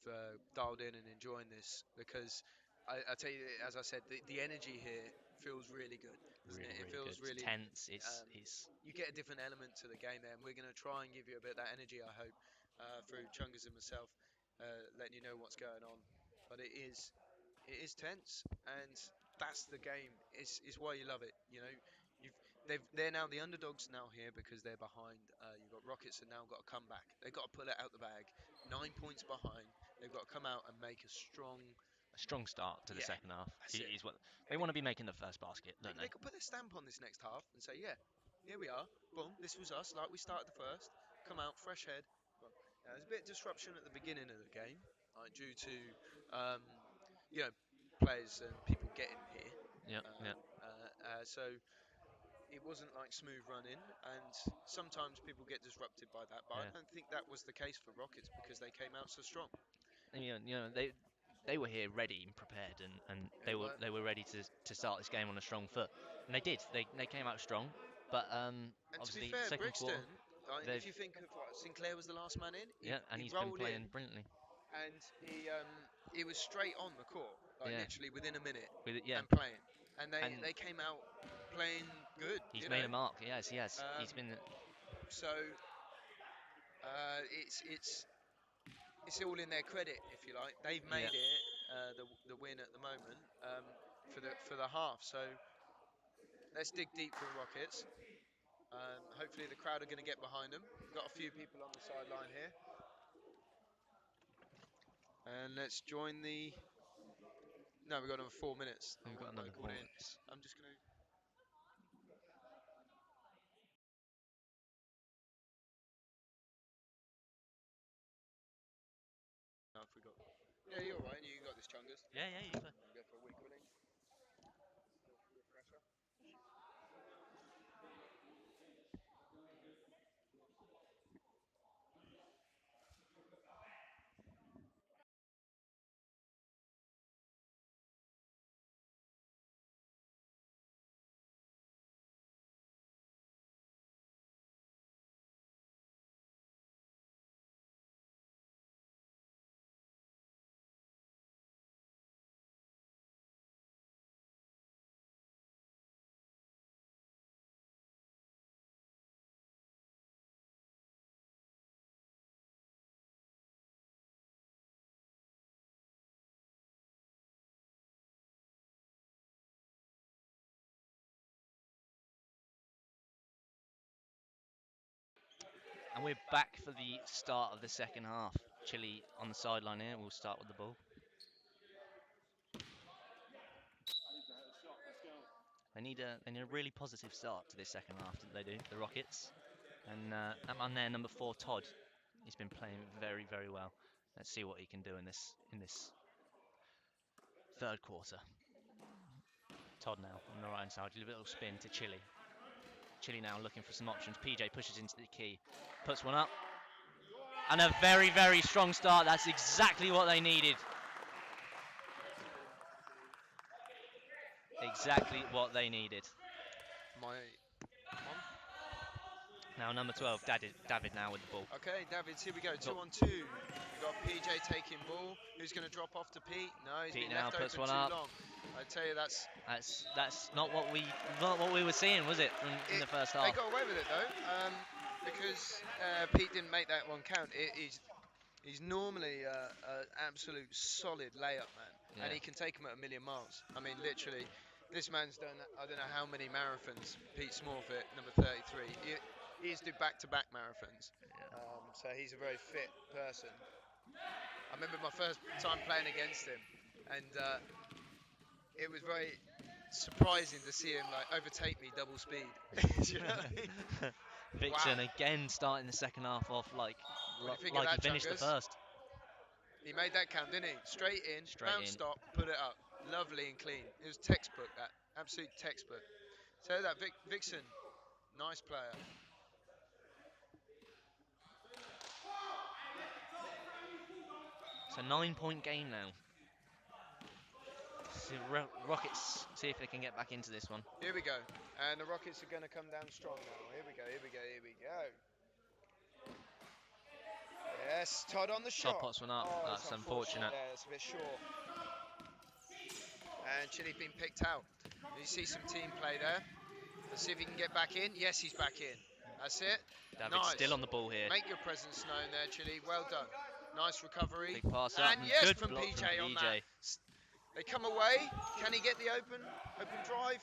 dialed in and enjoying this because I tell you, as I said, the energy here feels really good, doesn't it? Really, It really good. feels It's really. tense. It's Um, it's you get a different element to the game there, and we're going to try and give you a bit of that energy. I hope through Chungus and myself, letting you know what's going on. But it is tense, and that's the game. It's why you love it. You've they're now the underdogs now here because they're behind. You've got Rockets have now got to come back. They've got to pull it out the bag. 9 points behind. They've got to come out and make a strong. a strong start to the Yeah, second half. that's it. Is what they want to be making the first basket, don't They they? could put their stamp on this next half and say, yeah, here we are. Boom, this was us. Like we started the first. Come out fresh head. Well, there's a bit of disruption at the beginning of the game, like due to um, you know players and people getting here. Yeah, yeah, So it wasn't like smooth running, and sometimes people get disrupted by that. But I yeah. don't think that was the case for Rockets because they came out so strong. And, they were here ready and prepared, and They they were were. they were ready to start this game on a strong foot, and they did. They came out strong, but And to be obviously fair, second quarter Brixton, if they've you think of what Sinclair was the last man in, yeah, and he he's been rolled in playing brilliantly. and he was straight on the court, like Yeah, literally within a minute with it, yeah, and playing. and And they came out playing good. he's made a mark. Yes, he has. Um, He's been. so it's all in their credit, if you like. They've Yeah. made it the win at the moment for the half. So let's dig deep for the Rockets. Hopefully the crowd are going to get behind them. Got a few people on the sideline here, and let's join the. No, we've got another 4 minutes. I We've got wouldn't another work all in. 4 minutes. I'm just going to. No, if we got. Yeah, you're all right. You got this, Chungus. Yeah, yeah, you go. Go for a week, will he? Refresher. And we're back for the start of the second half. Chile on the sideline here. We'll start with the ball. They need a really positive start to this second half, didn't they do? The Rockets. And that man there, number 4, Todd. He's been playing very, very well. Let's see what he can do in this third quarter. Todd now on the right hand side, a little spin to Chile. Chile now looking for some options. PJ pushes into the key, puts one up, and a very, very strong start. That's exactly what they needed. Exactly what they needed. My on. Now number 12, David now with the ball. Okay, Davids, here we go. Got 2-on-2. We've got PJ taking ball. Who's going to drop off to Pete? No, he's Pete been now left puts open one too up. long. I tell you, that's not what we were seeing, was it, in the first They half? got away with it though, because Pete didn't make that one count. He's normally an absolute solid layup man, and Yeah. he can take them at a million miles. I mean, literally, this man's done I don't know how many marathons. Pete Smallfit, number 33. He's do back-to-back marathons, Yeah. so he's a very fit person. I remember my first time playing against him, and it was very surprising to see him like overtake me double speed. Do you know what I mean? Brixton Wow. again starting the second half off like What do you think of he that, finished the Chungus? first. He made that count, didn't he? Straight in, Straight bounce in. stop, put it up. Lovely and clean. It was textbook, that. Absolute textbook. So that, Vixen, nice player. It's a 9-point game now. See, Rockets see if they can get back into this one. Here we go. And the Rockets are going to come down strong now. Here we go, here we go, here we go. Yes, Todd on the Todd shot. pots one up. Oh, it's That's unfortunate unfortunate. there. It's a bit short. And Chile's been picked out. You see some team play there. Let's see if he can get back in. Yes, he's back in. That's it. David's Nice. still on the ball here. Make your presence known there, Chile. Well done. Nice recovery. Big pass up. And yes, Good from block PJ from on PJ. that. They come away. Can he get the open drive?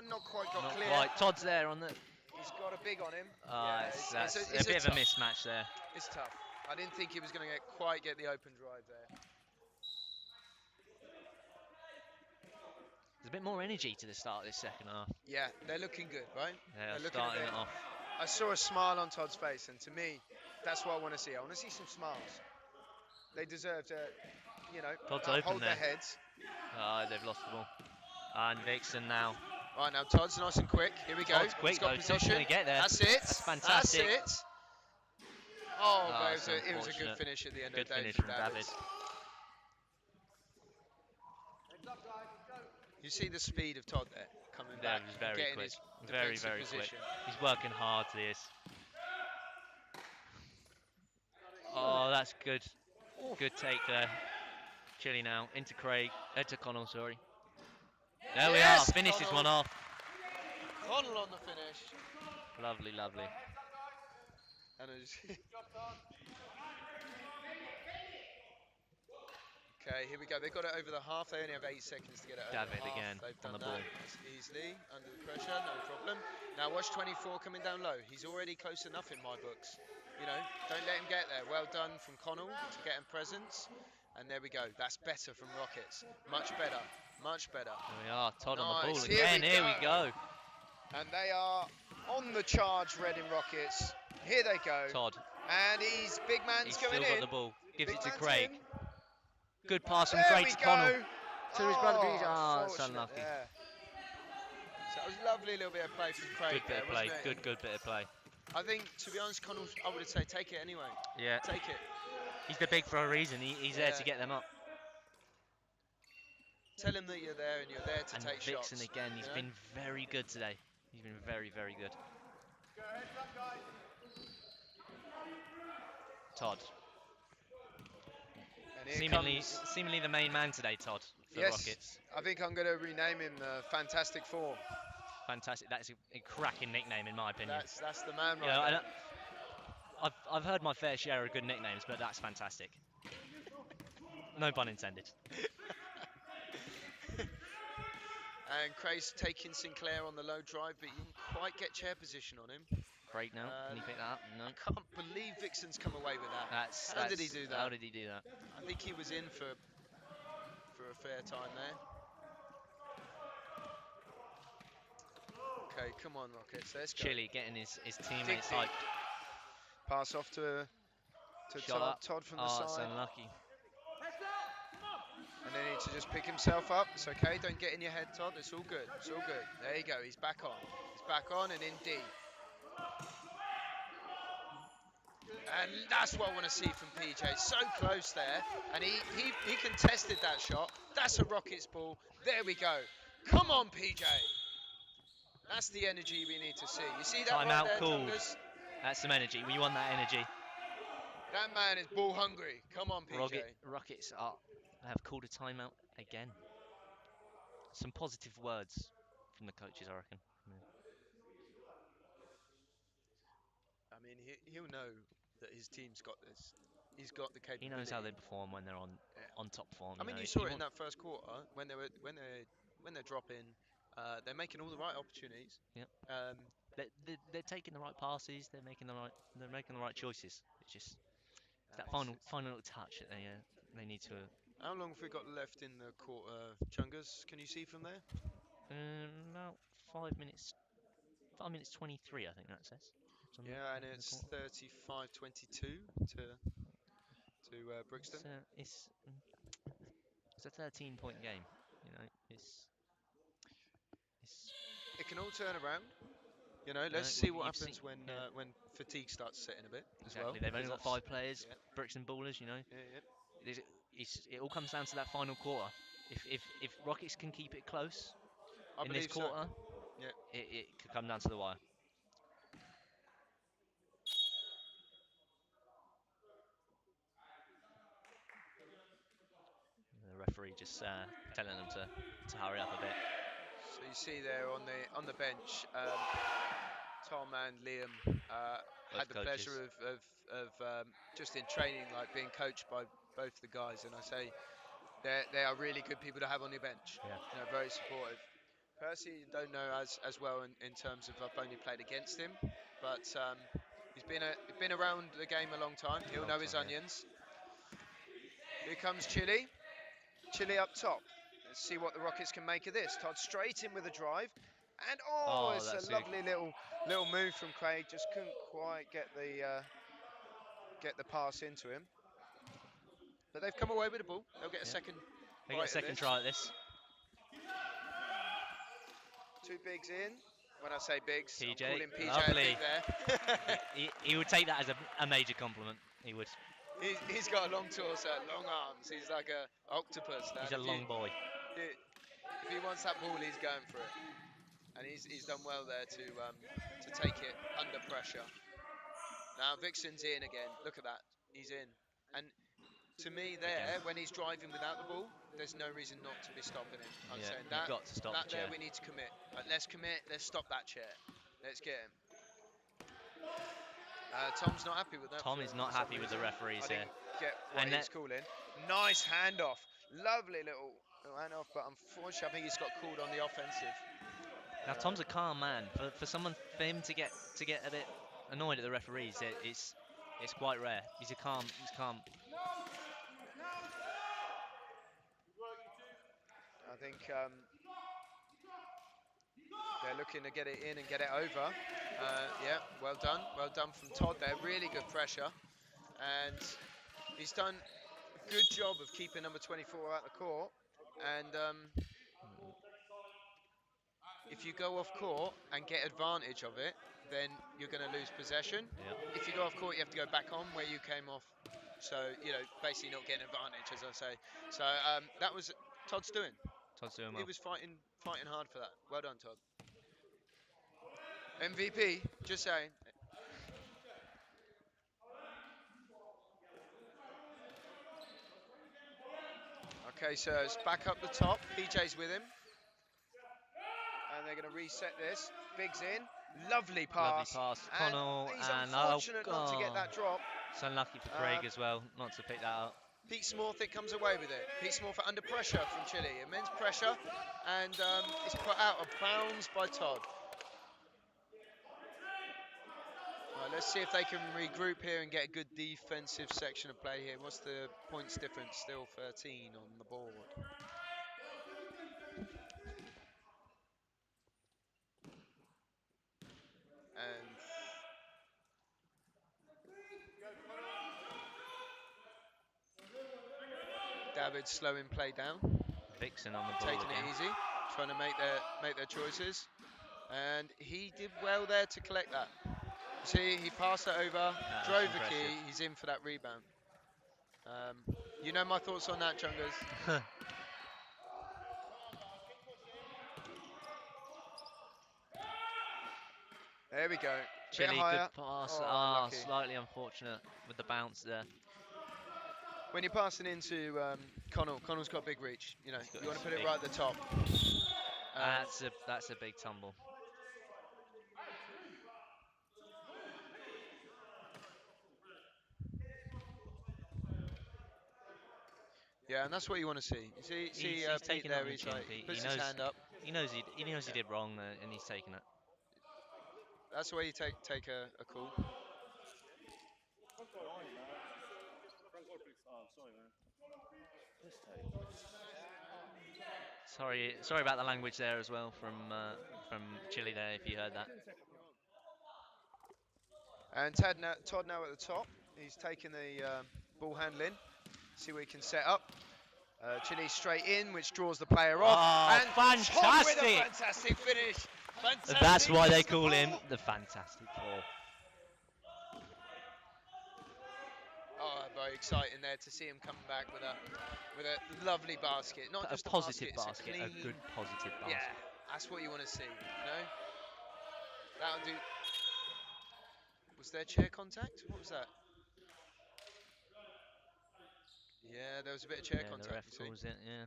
Not quite got Not clear. quite. Todd's there on the. He's got a big on him. That's It's a bit of tough. a mismatch there. It's tough. I didn't think he was going to quite get the open drive there. There's a bit more energy to the start of this second half. Yeah, they're looking good, right? Yeah, They're looking starting it off. I saw a smile on Todd's face, and to me, that's what I want to see. I want to see some smiles. They deserve to, Todd's hold open their there. heads. They've lost the ball. And Vixen now. Right now, Todd's nice and quick. Here we go. Todd's quick He's got though. position. Todd's going to get there. That's it. That's fantastic. That's it. Oh, but That's it was a good unfortunate. finish at the end Good of the day finish from from David. David. You see the speed of Todd there coming Yeah, back, he was very getting quick. his Very, defensive very position. quick. He's working hard to this. Oh, that's good. Good take there. Chile now into Connell, sorry. There we are. Yes, Finish this one Connell. off. Connell on the finish. Lovely, lovely. And it's okay, here we go. They got it over the half. They only have 8 seconds to get it over David the half. again They've on done the that ball. easily under the pressure, no problem. Now watch 24 coming down low. He's already close enough in my books. You know, don't let him get there. Well done from Connell to get him presence. And there we go. That's better from Rockets. Much better. Much better. There we are. Todd on the ball Nice. again. Here we go. And they are on the charge, Reading Rockets. Here they go. Todd. And big man's He's going still got in. the ball. Gives Big it to man's Craig. in. Good pass from There Craig we to Connell. go. To his brother PJ. Oh, It's unfortunate unlucky. there. So it was a lovely little bit of play from Craig Good bit there, of play. wasn't it? Good bit of play. I think, to be honest, Connell, I would say take it anyway. Yeah. Take it. He's the big for a reason. He's there to get them up. Tell him that you're there and you're there to And take Vixen shots. again. He's been very good today. He's been very, very good. Todd. Seemingly the main man today, Todd, for the Rockets. I think I'm going to rename him the Fantastic Four. Fantastic. That's a cracking nickname, in my opinion. That's the man right there. I've heard my fair share of good nicknames, but that's fantastic. No pun intended. And Craig's taking Sinclair on the low drive, but he didn't quite get chair position on him. Craig now, can he pick that up? No. I can't believe Vixen's come away with that. How did he do that? How did he do that? I think he was in for a fair time there. Okay, come on, Rockets, let's go. Chile getting his teammates hyped. Pass off to Todd from the side. It's unlucky. And then he needs to just pick himself up. It's okay, don't get in your head, Todd. It's all good. It's all good. There you go. He's back on. He's back on and in D. And that's what I want to see from PJ. So close there. And he contested that shot. That's a Rockets ball. There we go. Come on, PJ. That's the energy we need to see. You see that Timeout right there, called. Tungus? That's some energy. We want that energy. That man is ball hungry. Come on, PJ. Rockets have called a timeout again. Some positive words from the coaches, I reckon. Yeah. I mean, he'll know that his team's got this. He's got the capability. He knows how they perform when they're on top form. I mean, you saw it in that first quarter when they're dropping. They're making all the right opportunities. Yeah. They're taking the right passes. They're making the right choices. It's just that final little touch that they need to. How long have we got left in the quarter, Chungus? Can you see from there? About 5 minutes. 5 minutes 23, I think that says. Yeah, and it's 35-22 to Brixton. It's a 13-point game. You know, it can all turn around. You know, let's see what happens when fatigue starts setting a bit as well. They've only got 5 players, Brixton ballers. You know. Yeah. It all comes down to that final quarter. If Rockets can keep it close in this quarter, it could come down to the wire. The referee just telling them to hurry up a bit. So you see there on the bench, Tom and Liam had the pleasure of just in training, like being coached by both the guys, and I say they are really good people to have on your bench. Yeah. You know, very supportive. Percy, don't know as well in terms of I've only played against him, but he's been around the game a long time. He'll know his onions. Here comes Chile. Chile up top. Let's see what the Rockets can make of this. Todd straight in with a drive. And it's a lovely little move from Craig. Just couldn't quite get the pass into him. But they've come away with the ball. They'll get a second. They get a second try at this. 2 bigs in. When I say bigs, PJ, I'm calling PJ lovely. there. he would take that as a major compliment. He would. He's got a long torso, long arms. He's like a octopus. He's a long boy. If he wants that ball, he's going for it. And he's done well there to take it under pressure. Now Vixen's in again. Look at that. He's in. And to me Again. there, when he's driving without the ball, there's no reason not to be stopping him. I'm Yeah, saying you've that got to stop the there chair. we need to commit. Let's commit. Let's stop that chair. Let's get him. Tom's not happy with that. Tom for is not some happy with the reason. referees I here. didn't get what And he's calling. Nice handoff. Lovely little handoff, but unfortunately, I think he's got called on the offensive. now Tom's a calm man. For him to get a bit annoyed at the referees, it's quite rare. He's calm. I think they're looking to get it in and get it over. Yeah, well done from Todd there. Really good pressure, and he's done a good job of keeping number 24 out of the court. And if you go off court and get advantage of it, then you're going to lose possession. Yeah. If you go off court, you have to go back on where you came off. So, basically not getting advantage, as I say. So that was Todd's doing. Todd's doing He well. was fighting hard for that. Well done, Todd. MVP, just saying. Okay, so it's back up the top. PJ's with him. And they're going to reset this. Big's in. Lovely pass. Connell He's and unfortunate not to get that drop. It's unlucky for Craig as well, not to pick that up. Pete Smorthick comes away with it. Pete Smorthick under pressure from Chile. Immense pressure. And it's put out of bounds by Todd. Right, let's see if they can regroup here and get a good defensive section of play here. What's the points difference? Still 13 on the board. And David slowing play down. Vixen on the ball Taking again. it easy, trying to make their choices. And he did well there to collect that. See, he passed it over, drove the key, he's in for that rebound. You know my thoughts on that, Chungas. There we go. Chile, Bit higher. good pass. Oh, Slightly unfortunate with the bounce there. When you're passing into Connell's got big reach. You want to put it right at the top. That's a big tumble. Yeah, and that's what you want to see. You see, He's Pete taking there. it on the He's chin, like, Pete. puts his hand up. He knows he did wrong, and he's taking it. That's the way you take a call. Sorry about the language there as well from Chile there, if you heard that. And Todd now at the top. He's taking the ball handling. See what he can set up. Chile straight in, which draws the player off. Oh, and fantastic! Todd with a fantastic finish. Fantastic. That's why they call him the Fantastic Four. Oh, very exciting there to see him come back with a lovely basket. Not just a positive basket, a good positive basket. Yeah, that's what you want to see. That'll do. Was there chair contact? What was that? Yeah, there was a bit of chair contact. The ref calls it. Yeah.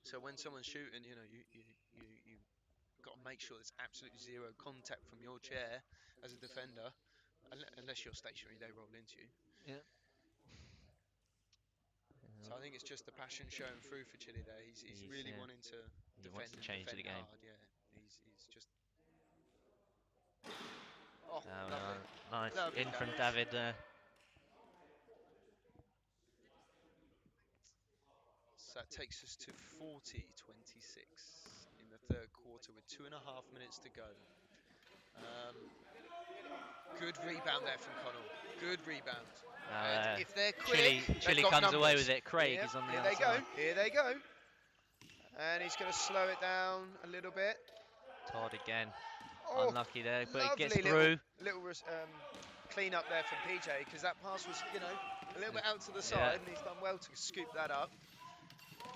So when someone's shooting, you got to make sure there's absolutely zero contact from your chair as a defender, unless you're stationary, they roll into you. Yeah. So I think it's just the passion showing through for Chile there. He's really wanting to defend and change defend the game. hard. Yeah, he's just. Oh, lovely. Nice. Lovely In from damage. David there. So that takes us to 40-26 in the third quarter with 2.5 minutes to go. Good rebound there from Connell. Good rebound. And if they're quick, Chile got comes numbers. away with it. Craig is on the outside. Here they go. And he's going to slow it down a little bit. Todd again. Oh, unlucky there, but it gets through. Little Clean up there from PJ, because that pass was, a little bit out to the side, and he's done well to scoop that up.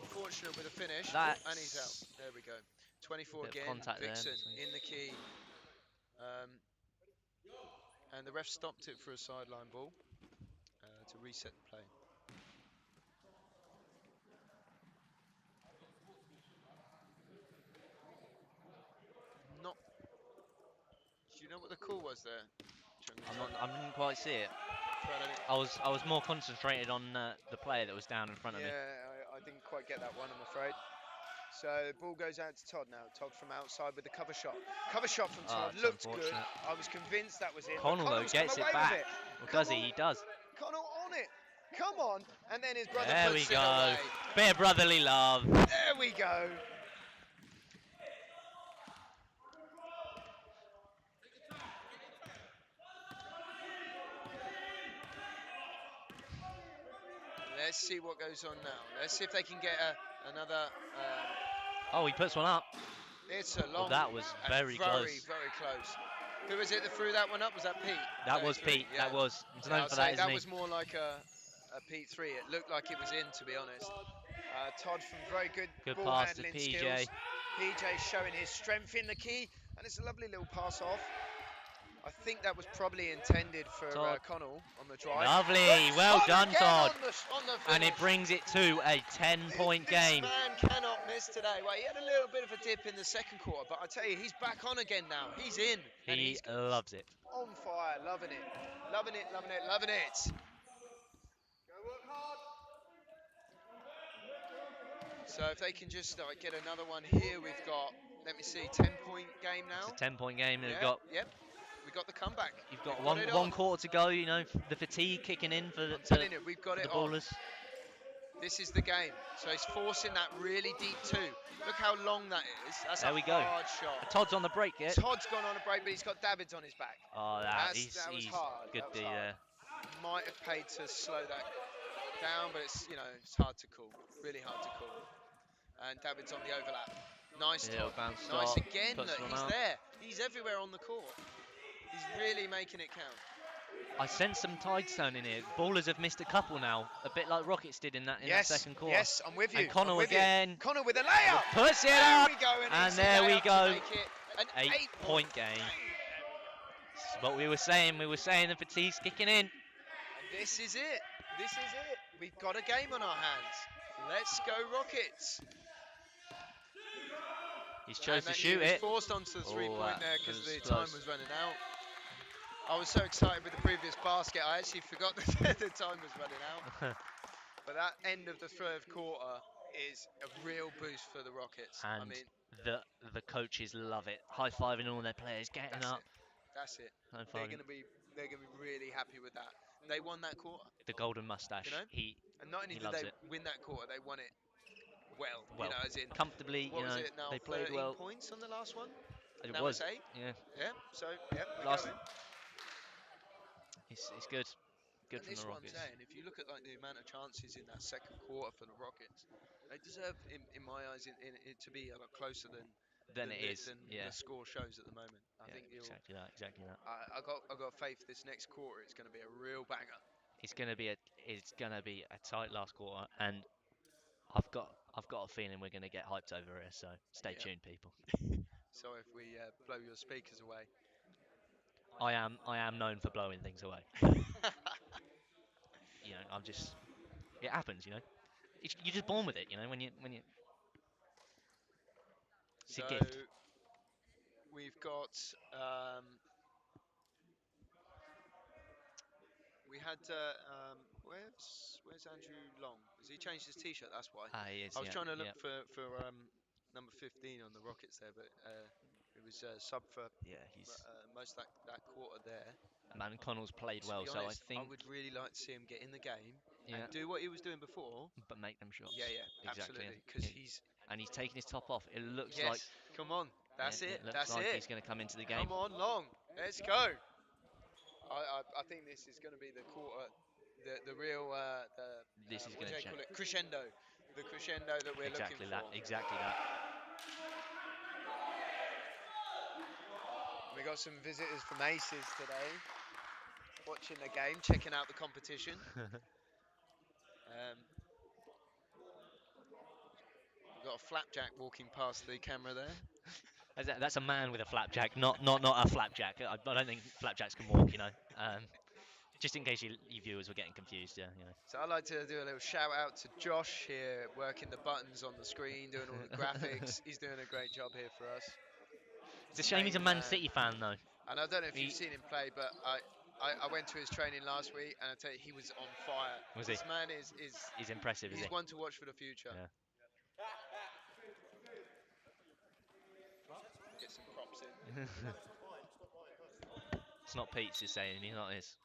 Fortunate with the finish, and he's out. There we go. 24 again. Vixen in the key. And the ref stopped it for a sideline ball to reset the play. call was there? I didn't quite see it. Fred, I didn't- I was more concentrated on the player that was down in front of me. Yeah, I didn't quite get that one, I'm afraid. So the ball goes out to Todd now. Todd from outside with the cover shot. Cover shot from Oh, Todd it's looked good. unfortunate. I was convinced that was in, but Connell though Connell's come gets away it with back. it. Or Come does he? on, He does. Connell on it. Come on. And then his brother There we puts it go. away. Bit of brotherly love. There we go. Let's see what goes on now. Let's see if they can get another. Oh, he puts one up. It's a Oh, long. that was and very close. Very close. Who was it that threw that one up? Was that Pete? That was 33, Pete. That was. It's Yeah, known I'll for say that, isn't that he? was more like a Pete 3. It looked like it was in, to be honest. Todd from very good Good ball pass to handling PJ. skills. PJ showing his strength in the key, and it's a lovely little pass off. I think that was probably intended for Todd. Connell on the drive. Lovely. But Well done, again Todd. On the And it finish. brings it to a 10-point This game. man cannot miss today. Well, he had a little bit of a dip in the second quarter, but I tell you, he's back on again now. He's in, and He he's loves it. on fire, loving it, loving it, loving it, loving it. So if they can just get another one here, we've got, let me see, 10-point game now. It's a 10-point game. Yeah, They've got. yep, we got the comeback. You've got We've it one on. quarter to go. You know, the fatigue kicking in for the, I'm telling you, we've got the it on. ballers. This is the game. So he's forcing that really deep two. Look how long that is. That's There a we go. hard shot. Todd's on the break, yeah. Todd's gone on a break, but he's got Davids on his back. Oh, that he's was hard. good That was D hard. there. Might have paid to slow that down, but it's hard to call. Really hard to call. And Davids on the overlap. Nice Yeah, Todd. bounce Nice start, again. puts Look, one he's out. there. He's everywhere on the court. He's really making it count. I sense some tides turning here. Ballers have missed a couple now, a bit like Rockets did in that second quarter. Yes, I'm with you. And Connell I'm with again. You. Connell with a layup. Puts it there up. We go, And easy there we layup to go. make it an 8-point game. It's what we were saying. We were saying the fatigue's kicking in. And this is it. This is it. We've got a game on our hands. Let's go Rockets. He's chose to he shoot was it. forced onto the three-point there because was the close. time was running out. I was so excited with the previous basket, I actually forgot that the time was running out. But that end of the third quarter is a real boost for the Rockets. And I mean, the coaches love it. High-fiving all their players, getting up. That's it. High-fiving. They're gonna be really happy with that. They won that quarter. The golden mustache. You know? And not only he did loves they it. win that quarter, they won it well. Well, as in comfortably. what was it now? They played 13 well. points on the last one. It Now was. it's 8. Yeah. Yeah. So we're Last- going. It's good. Good And from this the is what I'm Rockets. saying. If you look at the amount of chances in that second quarter for the Rockets, they deserve, in my eyes, it to be a lot closer than Then it is. than Yeah. the score shows at the moment. I think exactly that. Exactly that. I got faith this next quarter. It's going to be a real banger. It's gonna be a tight last quarter, and I've got a feeling we're gonna get hyped over here. So stay tuned, people. So if we blow your speakers away. I am known for blowing things away. I'm just. It happens. You're just born with it. When you. It's a gift. We've got. We had where's Andrew Long? Has he changed his T-shirt? That's why. He is. I was trying to look yeah. for number 15 on the Rockets there, but it was sub for Yeah, he's. most of that quarter there. Man, Connell's played To well, be so I honest, think. I would really like to see him get in the game Yeah. and do what he was doing before. But make them shots. Yeah, exactly. absolutely. Because he's taking his top off. It looks yes, like. come on, that's It it. looks That's like it. he's going to come into the game. Come on, Long. Let's go. I think this is going to be the quarter, the real This is what going do to they call it? Crescendo. The crescendo that we're exactly looking that. for. Exactly that. We got some visitors from Aces today, watching the game, checking out the competition. We've got a flapjack walking past the camera there. That's a man with a flapjack, not a flapjack. I don't think flapjacks can walk. Just in case you viewers were getting confused. Yeah. So I'd like to do a little shout out to Josh here, working the buttons on the screen, doing all the graphics. He's doing a great job here for us. It's a shame he's a Man City fan though. And I don't know if you've He seen him play, but I went to his training last week, and I tell you, he was on fire. was he? This man He's impressive, is he's he? one to watch for the future. Yeah. Get some props in. It's not Pete's is saying, he's not his.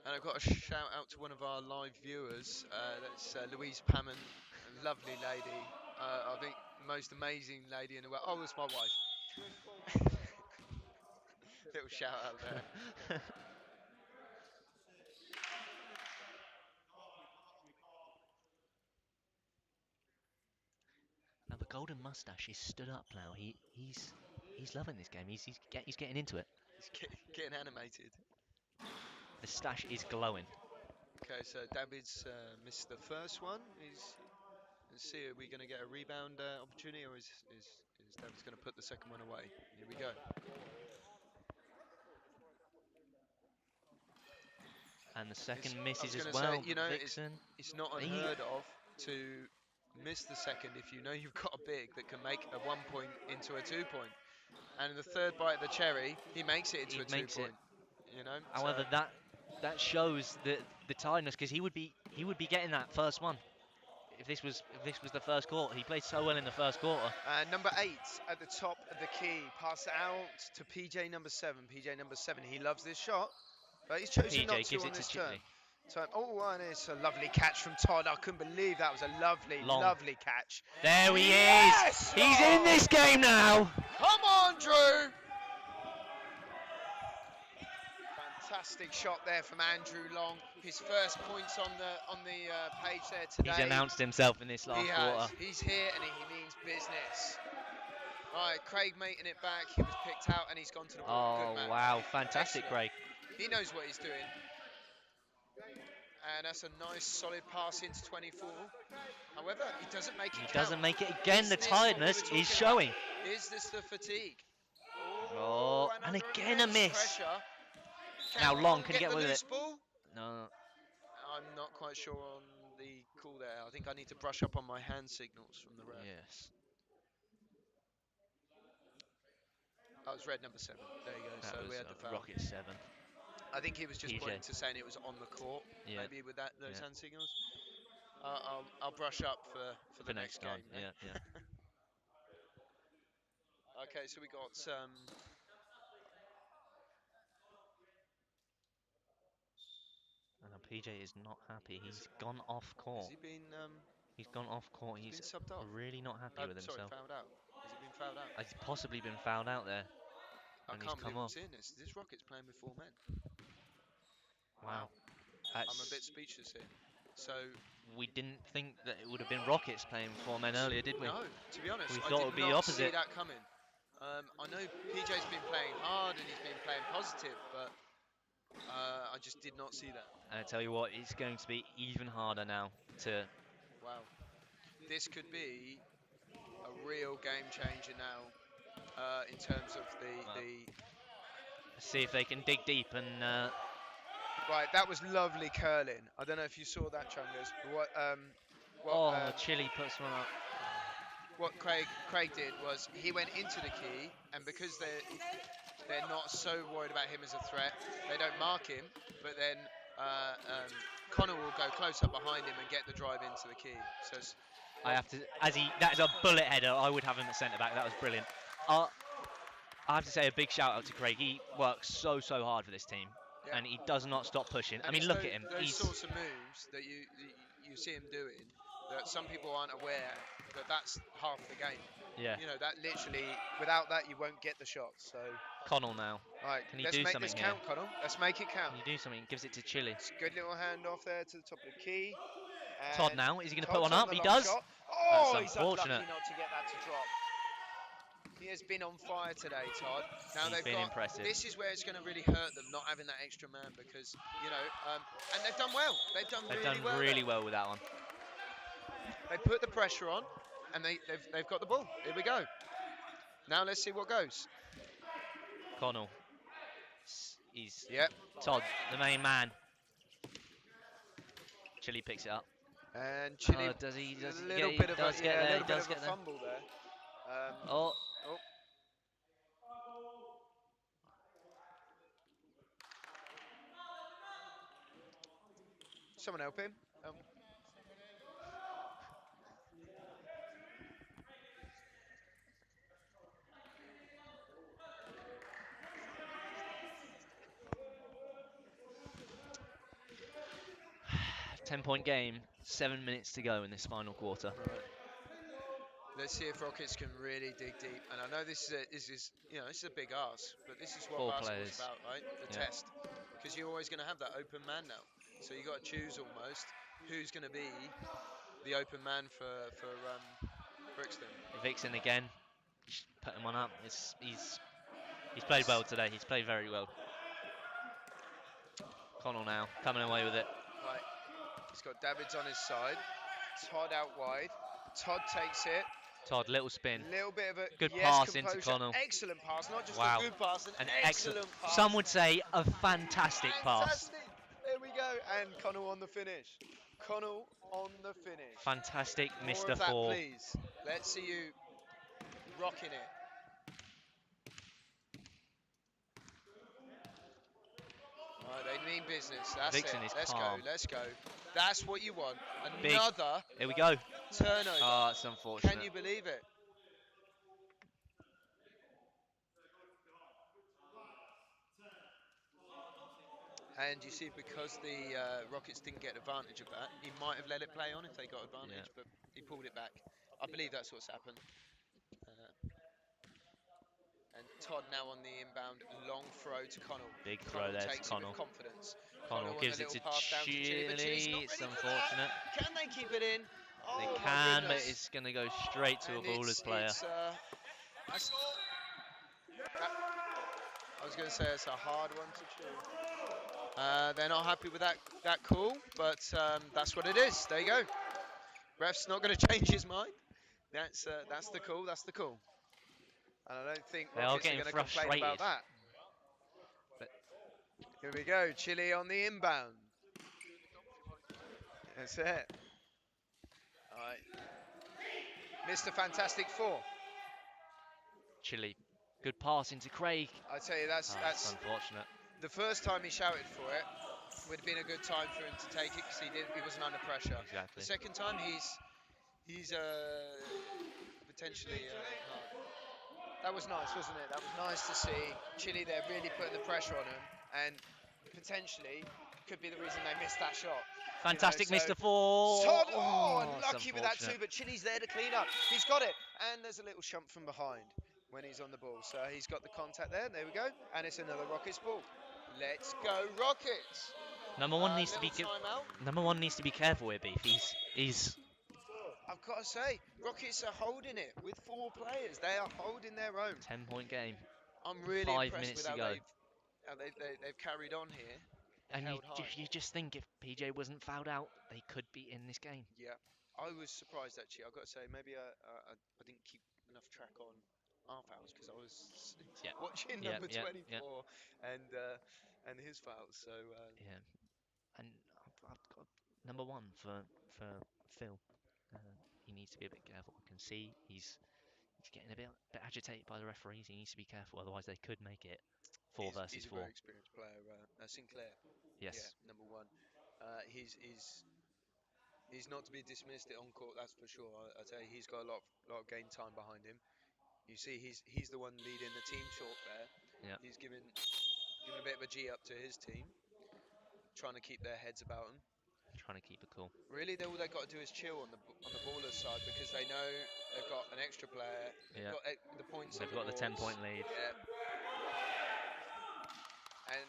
And I've got a shout out to one of our live viewers. That's Louise Pammon, a lovely lady. I think most amazing lady in the world. Oh, it's my wife. Little shout out there. Now the golden mustache is stood up now. He's loving this game. He's getting into it. He's getting animated. The stash is glowing. Okay, so David's missed the first one. Let's see, are we going to get a rebound opportunity, or is David's going to put the second one away? Here we go. And the second I misses was as going to well. say, you know, Vixen. it's not He- unheard of to miss the second if you know you've got a big that can make a 1 point into a 2 point. And in the third bite of the cherry, he makes it into He a 2 makes it. point. You know, However, so that shows the tiredness because he would be getting that first one if this was the first quarter. He played so well in the first quarter. number 8 at the top of the key, pass it out to PJ number 7. PJ number 7, he loves this shot, but he's chosen not PJ to gives on it to this turn. Chili. Oh, and it's a lovely catch from Todd. I couldn't believe that was a lovely, Long. lovely catch. There he Yes! is. He's in this game now. Come on, Drew! Fantastic shot there from Andrew Long. His first points on the page there today. He's announced himself in this last quarter. He's here and he means business. Right, Craig making it back. He was picked out and he's gone to the ball. Oh Good man. wow, fantastic, Excellent. Craig. He knows what he's doing. And that's a nice solid pass into 24. However, he doesn't make it He count. doesn't make it again. The Is this what we were tiredness talking is showing. about? Is this the fatigue? Oh, and under again a immense miss. Pressure. Now Can Long can get get the with loose it. ball? No. I'm not quite sure on the call there. I think I need to brush up on my hand signals from the ref. Yes. That was red number 7. There you go. That So was we had the foul. Rocket 7. I think he was just PJ. pointing to saying it was on the court. Yeah. Maybe with those Yeah. hand signals. I'll brush up for the next time. game. Yeah. Okay, so we got And PJ is not happy. He's gone off court. has he been He's gone off court. been He's subbed off? really not happy with Sorry, himself. fouled out. Has he been fouled out? He's possibly been fouled out there. I And can't he's believe come I'm off. seeing this. This Rocket's playing with 4 men. Wow. I'm a bit speechless here. So We didn't think that it would have been Rockets playing 4 men earlier, did we? no, to be honest, We I thought did it would be not the opposite. see that coming. I know PJ's been playing hard and he's been playing positive, but I just did not see that. And I tell you what, it's going to be even harder now to Wow, this could be a real game changer now in terms of the. see if they can dig deep and. Right, that was lovely curling. I don't know if you saw that, Chungus. Chile puts one up. What Craig did was he went into the key, and because they're not so worried about him as a threat, they don't mark him. But then Connor will go close up behind him and get the drive into the key. So I have to, that is a bullet header. I would have him at centre back. That was brilliant. I have to say a big shout out to Craig. He works so hard for this team, and he does not stop pushing. I mean, look at him. Those sorts of moves that you see him doing, that some people aren't aware that that's half the game. Yeah. You know, that literally, without that, you won't get the shots. So. Connell now. Right, Can he let's do make something this here? count, Connell. Let's make it count. Can you do something? Gives it to Chile. It's a good little handoff there to the top of the key. And Todd now. Is he going to put Todd's one on up? the He long does. shot. Oh, That's he's unlucky unfortunate. not to get that to drop. He has been on fire today, Todd. Now He's they've been got. impressive. This is where it's going to really hurt them not having that extra man because and they've done well. They've done really well with that one. They put the pressure on, and they've got the ball. Here we go. Now let's see what goes. Connell. He's Yep. Todd, the main man. Chile picks it up. And Chile does he? Does a he little get? bit of Does a, get yeah, there. a He little bit does of a get there. fumble there. Oh, Someone help him. 10-point game, 7 minutes to go in this final quarter. Right. Let's see if Rockets can really dig deep. And I know this is this is a big ask, but this is what 4 basketball's players. about, right? The Yeah. test, because you're always going to have that open man now. So you got to choose almost who's going to be the open man for Brixton. Vixen again. Just put him on up. He's played well today. He's played very well. Connell now coming away with it. Right, he's got Davids on his side. Todd out wide. Todd takes it. Todd, little spin. Little bit of a Good yes, pass into composure. Connell. Excellent pass, not just Wow. a good pass, an An excellent pass. Some would say a fantastic pass. Fantastic. There we go, and Connell on the finish. Connell on the finish. Fantastic, More Mr. of that, 4. please. Let's see you rocking it. Right, they mean business. That's Vixen it. is Let's calm. go. Let's go. That's what you want. Big. Another Here we go. turnover. Oh, it's unfortunate. Can you believe it? And you see, because the Rockets didn't get advantage of that, he might have let it play on if they got advantage, Yeah. but he pulled it back. I believe that's what's happened. And Todd now on the inbound, long throw to Connell. Big throw Connell there to takes it Connell. with confidence. Connell on gives the it little to pass down to Chile, but Chile's not Chile. It's ready for unfortunate. that. Can they keep it in? Oh, They my can, but goodness. it's going to go straight to a And Ballers player. I was going to say it's a hard one to chew. They're not happy with that call, but that's what it is. There you go. Ref's not going to change his mind. That's the call. That's the call. And I don't think They are Rockets are getting going to complain about frustrated. that. But here we go. Chile on the inbound. That's it. All right. Mr. Fantastic 4. Chile, good pass into Craig. I tell you, that's unfortunate. the first time he shouted for it. Would have been a good time for him to take it because he wasn't under pressure. Exactly. The second time he's potentially that was nice, wasn't it? That was nice to see Chile there really putting the pressure on him, and potentially could be the reason they missed that shot. Fantastic, So Mr. 4. Todd, unlucky with that too, unfortunate. but Chile's there to clean up. He's got it, and there's a little shump from behind when he's on the ball. So he's got the contact there. There we go, and it's another Rockets ball. Let's go Rockets! Number one needs to be timeout. Number one needs to be careful here, Beef. He's. I've got to say, Rockets are holding it with 4 players. They are holding their own. 10-point game. I'm really 5 impressed minutes with to how go. they've carried on here. And held high. you just think if PJ wasn't fouled out, they could be in this game. Yeah, I was surprised actually. I've got to say, maybe I didn't keep enough track on our fouls because I was watching number 24 and his fouls. So yeah, and I've got number 1 for Phil. He needs to be a bit careful. I can see he's getting a bit agitated by the referees. He needs to be careful, otherwise they could make it 4 versus 4. He's a very experienced player, Sinclair. Yes. Yeah, number 1. He's not to be dismissed on court, that's for sure. I tell you, he's got a lot of game time behind him. You see, he's the one leading the team talk there. Yeah. He's giving a bit of a G up to his team, trying to keep their heads about them. Trying to keep it cool. Really, all they've got to do is chill on the ballers side because they know they've got an extra player. They've got the points. They've got the 10-point lead. Yeah. And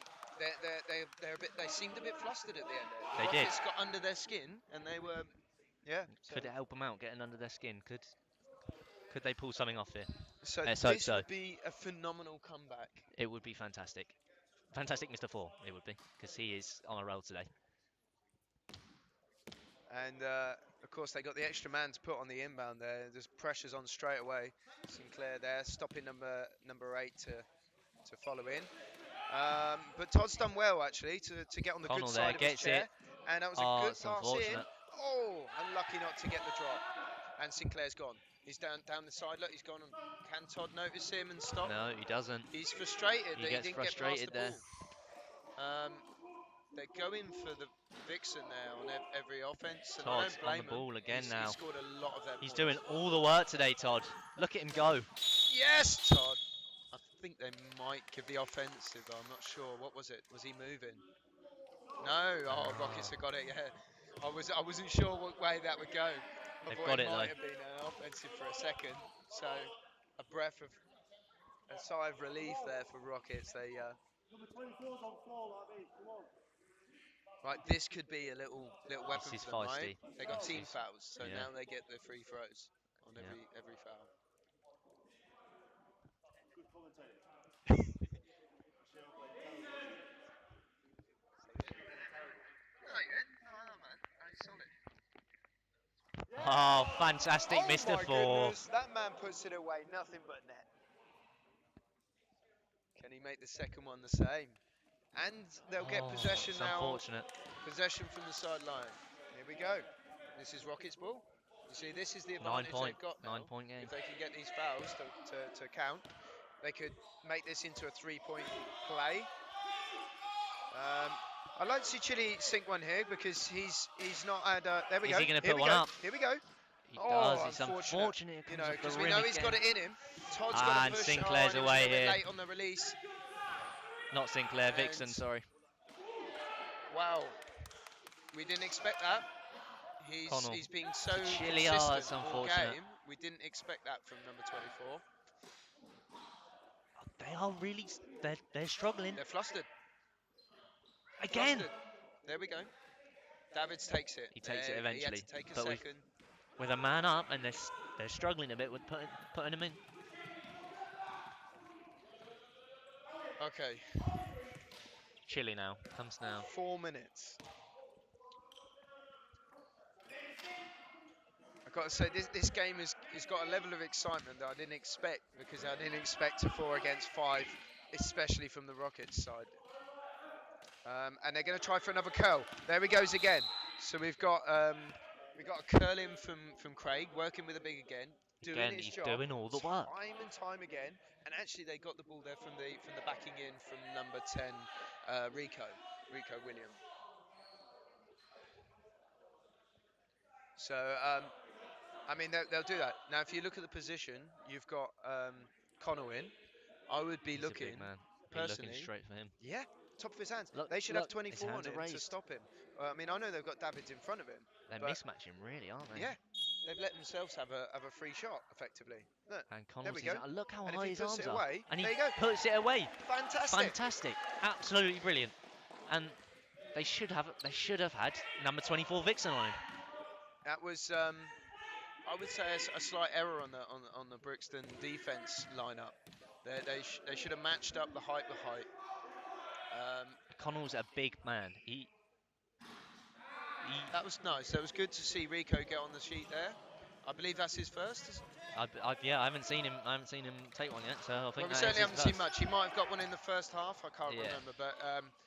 they're a bit. They seemed a bit flustered at the end. They did. It's got under their skin, and they were. Yeah. Could it help them out getting under their skin? Could they pull something off here? So Let's this hope so. would be a phenomenal comeback. It would be fantastic. Fantastic, Mr. 4. It would be because he is on a roll today. And of course, they got the extra man to put on the inbound there. There's pressures on straight away. Sinclair there, stopping number 8 to follow in. But Todd's done well actually to get on the Connell good side of his chair. And that was a good pass in. Oh, unlucky not to get the drop. And Sinclair's gone. He's down the side. Look, he's gone. Can Todd notice him and stop? No, he doesn't. He's frustrated that he didn't get past the there. ball. They're going for the Vixen there on every offense, and I Todd don't on the blame him. ball again He now. scored a lot of their He's points. doing all the work today, Todd. Look at him go. Yes, Todd. I think they might give the offensive. I'm not sure. What was it? Was he moving? No. Oh, Rockets have got it. Yeah. I wasn't sure what way that would go. I They've thought got it it though. might have been an offensive for a second. So a sigh of relief there for Rockets. They right. This could be a little weapon This is for them, right? feisty. They got This team is, fouls, so yeah, now they get the free throws on yeah. every foul. Oh, fantastic. Oh Missed a my four. goodness, that man puts it away, nothing but net. Can he make the second one the same? And they'll get Oh, possession it's now, unfortunate. possession from the sideline. Here we go. This is Rockets ball. You see, this is the 9 advantage point, they've got now. 9 point game. If they can get these fouls to count, they could make this into a 3-point play. I'd like to see Chile sink one here because he's not had. There we Is go. he going to Here put we one go. up? Here we go. He does. Oh, It's unfortunate. unfortunate it You comes know, off the because we rim know he's got again. it in him. Todd's got to And push. Sinclair's Oh, and he was a away little bit here. late on the release. Not Sinclair, Vixen, And sorry. wow, we didn't expect that. Connell. He's been so Chile, oh, consistent that's all unfortunate. game. We didn't expect that from number 24. They are really, they're struggling. They're flustered. Again. Flustered. There we go. Davids takes it. He takes it He had eventually. to take a But second. with a man up, and they're struggling a bit with putting him in. Okay, Chile now. Comes now. 4 minutes. I've got to say, this game has got a level of excitement that I didn't expect, because I didn't expect a 4 against 5, especially from the Rockets side. And they're going to try for another curl. There he goes again. So we've got a curl in from Craig, working with a big again, doing Again, his he's job doing all the work. time and time again. And actually, they got the ball there from the backing in from number 10, Rico William. So I mean, they'll do that. Now, if you look at the position, you've got Connell in. I would be He's a looking, big man. Be looking personally, straight for him. yeah, top of his hands. Look, They should have look, his 24 on hands are him to raised. stop him. I mean, I know they've got Davids in front of him, They're but mismatching, really, aren't they? yeah, they've let themselves have a free shot, effectively. Look, And there Connell's we go. look how And if high he his puts arms it are. away, And he there you go. puts it away. Fantastic. Fantastic. Absolutely brilliant. And they should have had number 24 Vixen on him. That was, I would say, a slight error on the Brixton defense lineup. They should have matched up the height. Connell's a big man. That was nice. That was good to see Rico get on the sheet there. I believe that's his first. Yeah, I haven't seen him. Take one yet. So I Well, think we that is certainly his haven't first. seen much. He might have got one in the first half. I can't Yeah. remember, but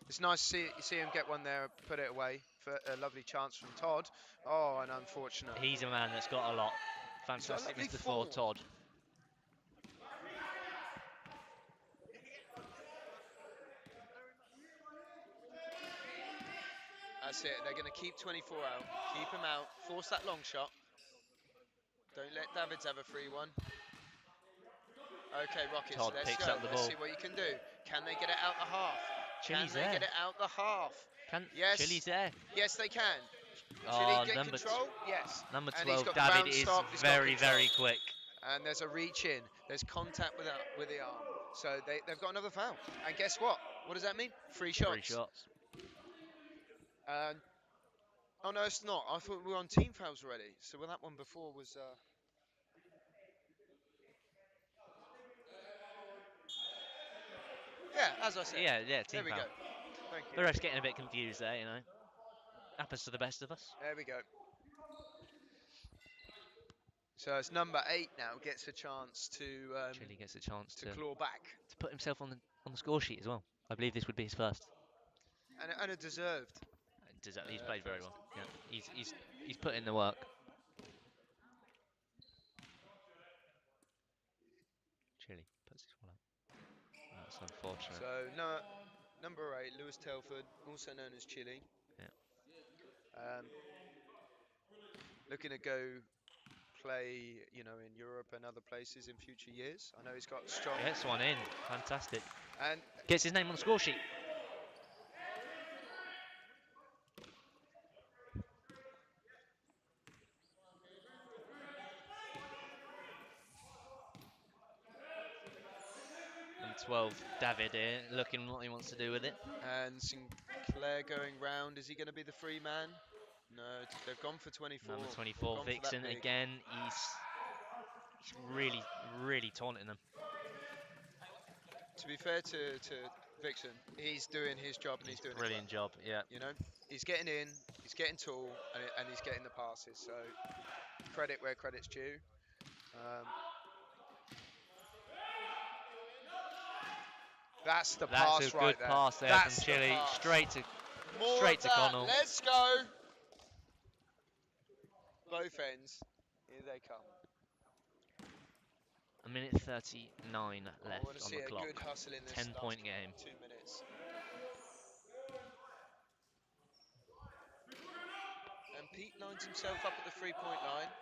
it's nice to see him get one there, put it away for a lovely chance from Todd. Oh, and unfortunate. He's a man that's got a lot. He's got a Fantastic, lovely Mr. form. Ford, Todd. That's it. They're going to keep 24 out. Keep him out. Force that long shot. Don't let Davids have a free one. Okay, Rockets, Todd let's picks go. up the Let's ball. see what you can do. Can they get it out the half? Chile's Can they there. get it out the half? Yes. Chile's there. Yes, they can. Oh, Chile get number control? Yes. number And he's 12, got the David bounce is stop. He's got very, control. very quick. And there's a reach in. There's contact with the arm. So they've got another foul. And guess what? What does that mean? Free shots. Free shots. Oh, no, it's not. I thought we were on team fouls already. So that one before was... Yeah, as I said. Yeah, There team we foul. go. Thank you. The ref's getting a bit confused there, you know. Happens to the best of us. There we go. So it's number 8 now gets a chance to Chile gets a chance to claw back, put himself on the score sheet as well. I believe this would be his first. and a deserved. He's played very well. Yeah, he's put in the work. Chile puts this one up. That's unfortunate. So no, number 8, Lewis Telford, also known as Chile. Yeah. Um, looking to go play, in Europe and other places in future years. I know he's got strong Gets one in. Fantastic. and Gets his name on the score sheet. Number 12, David here, looking what he wants to do with it. and Sinclair going round. Is he going to be the free man? No, they've gone for 24. Number They've 24, gone for that Vixen big. again. He's really, really taunting them. To be fair to Vixen, he's doing his job and he's doing it well. Brilliant job, yeah. He's getting in, he's getting tall, and he's getting the passes. So credit where credit's due. That's the That's pass a right good there. pass there That's from the Chile, pass. straight to More of that. Connell. Let's go. Both ends. Here they come. A minute 39 I left want to on see the a clock. good hustle in this 10-point last game. 2 minutes. And Pete lines himself up at the 3-point line.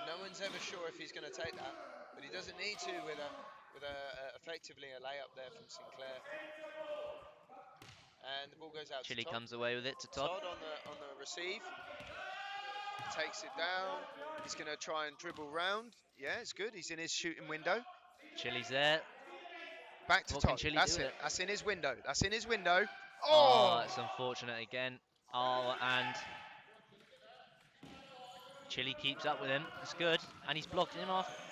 No one's ever sure if he's going to take that, but he doesn't need to with effectively a layup there from Sinclair. And the ball goes out Chile to Todd. comes away with it to Todd. Todd on the receive. Takes it down. He's going to try and dribble round. Yeah, it's good. He's in his shooting window. Chile's there. Back to What Todd. can Chile That's do it. with it? That's in his window. That's in his window. Oh, Oh! it's unfortunate again. Oh, and Chile keeps up with him. It's good. And he's blocking him off.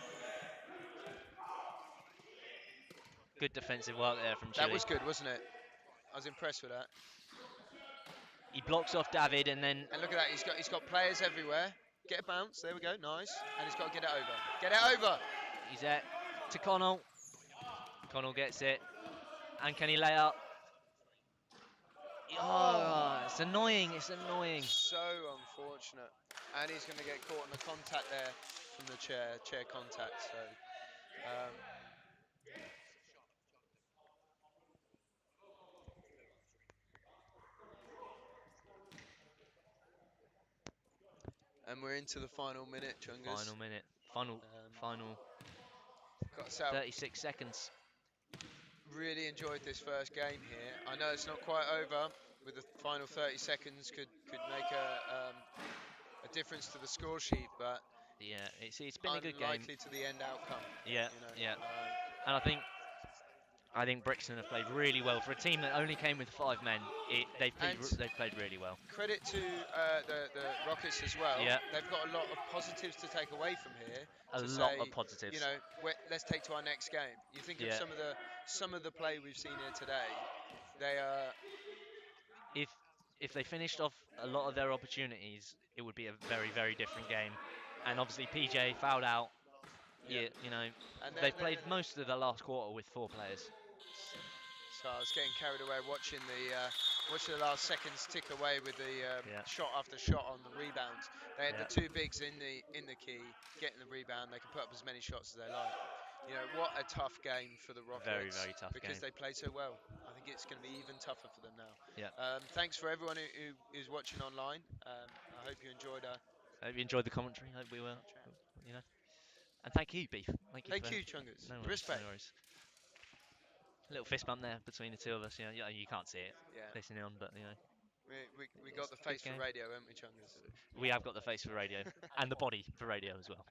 Good defensive work there from Chile. That was good, wasn't it? I was impressed with that. He blocks off David and then... And look at that. He's got players everywhere. Get a bounce. There we go. Nice. And he's got to get it over. Get it over. He's there to Connell. Connell gets it. And can he lay up? Oh, it's annoying. It's annoying. So unfortunate. And he's going to get caught on the contact there from the chair contact. So, and we're into the final minute, Chungus. Final minute. Final Got to say, 36 seconds. really enjoyed this first game here. I know it's not quite over. With the final 30 seconds, could make a difference to the score sheet, but Yeah, it's been a good game. unlikely to the end outcome. Yeah, yeah. And I think Brixton have played really well for a team that only came with 5 men. They've played really well. Credit to the Rockets as well. Yeah. They've got a lot of positives to take away from here. A to lot say, of positives. Let's take to our next game. You think of Yeah. some of the play we've seen here today. They are. If they finished off a lot of their opportunities, it would be a very, very different game. And obviously PJ fouled out. Yeah. And they played most of the last quarter with 4 players. So I was getting carried away watching the last seconds tick away with the shot after shot on the rebounds. They had the 2 bigs in the key, getting the rebound. They can put up as many shots as they like. What a tough game for the Rockets. Very, very tough because game. they played so well. I think it's going to be even tougher for them now. Yeah. Thanks for everyone who is watching online. I hope you enjoyed our. I hope you enjoyed the commentary. Hope we will. And thank you, Beef. Thank you, Chungus. No worries, Respect. no worries. A little fist bump there between the two of us. You can't see it listening on, but We got the face for radio, haven't we, Chungus? We have got the face for radio and the body for radio as well.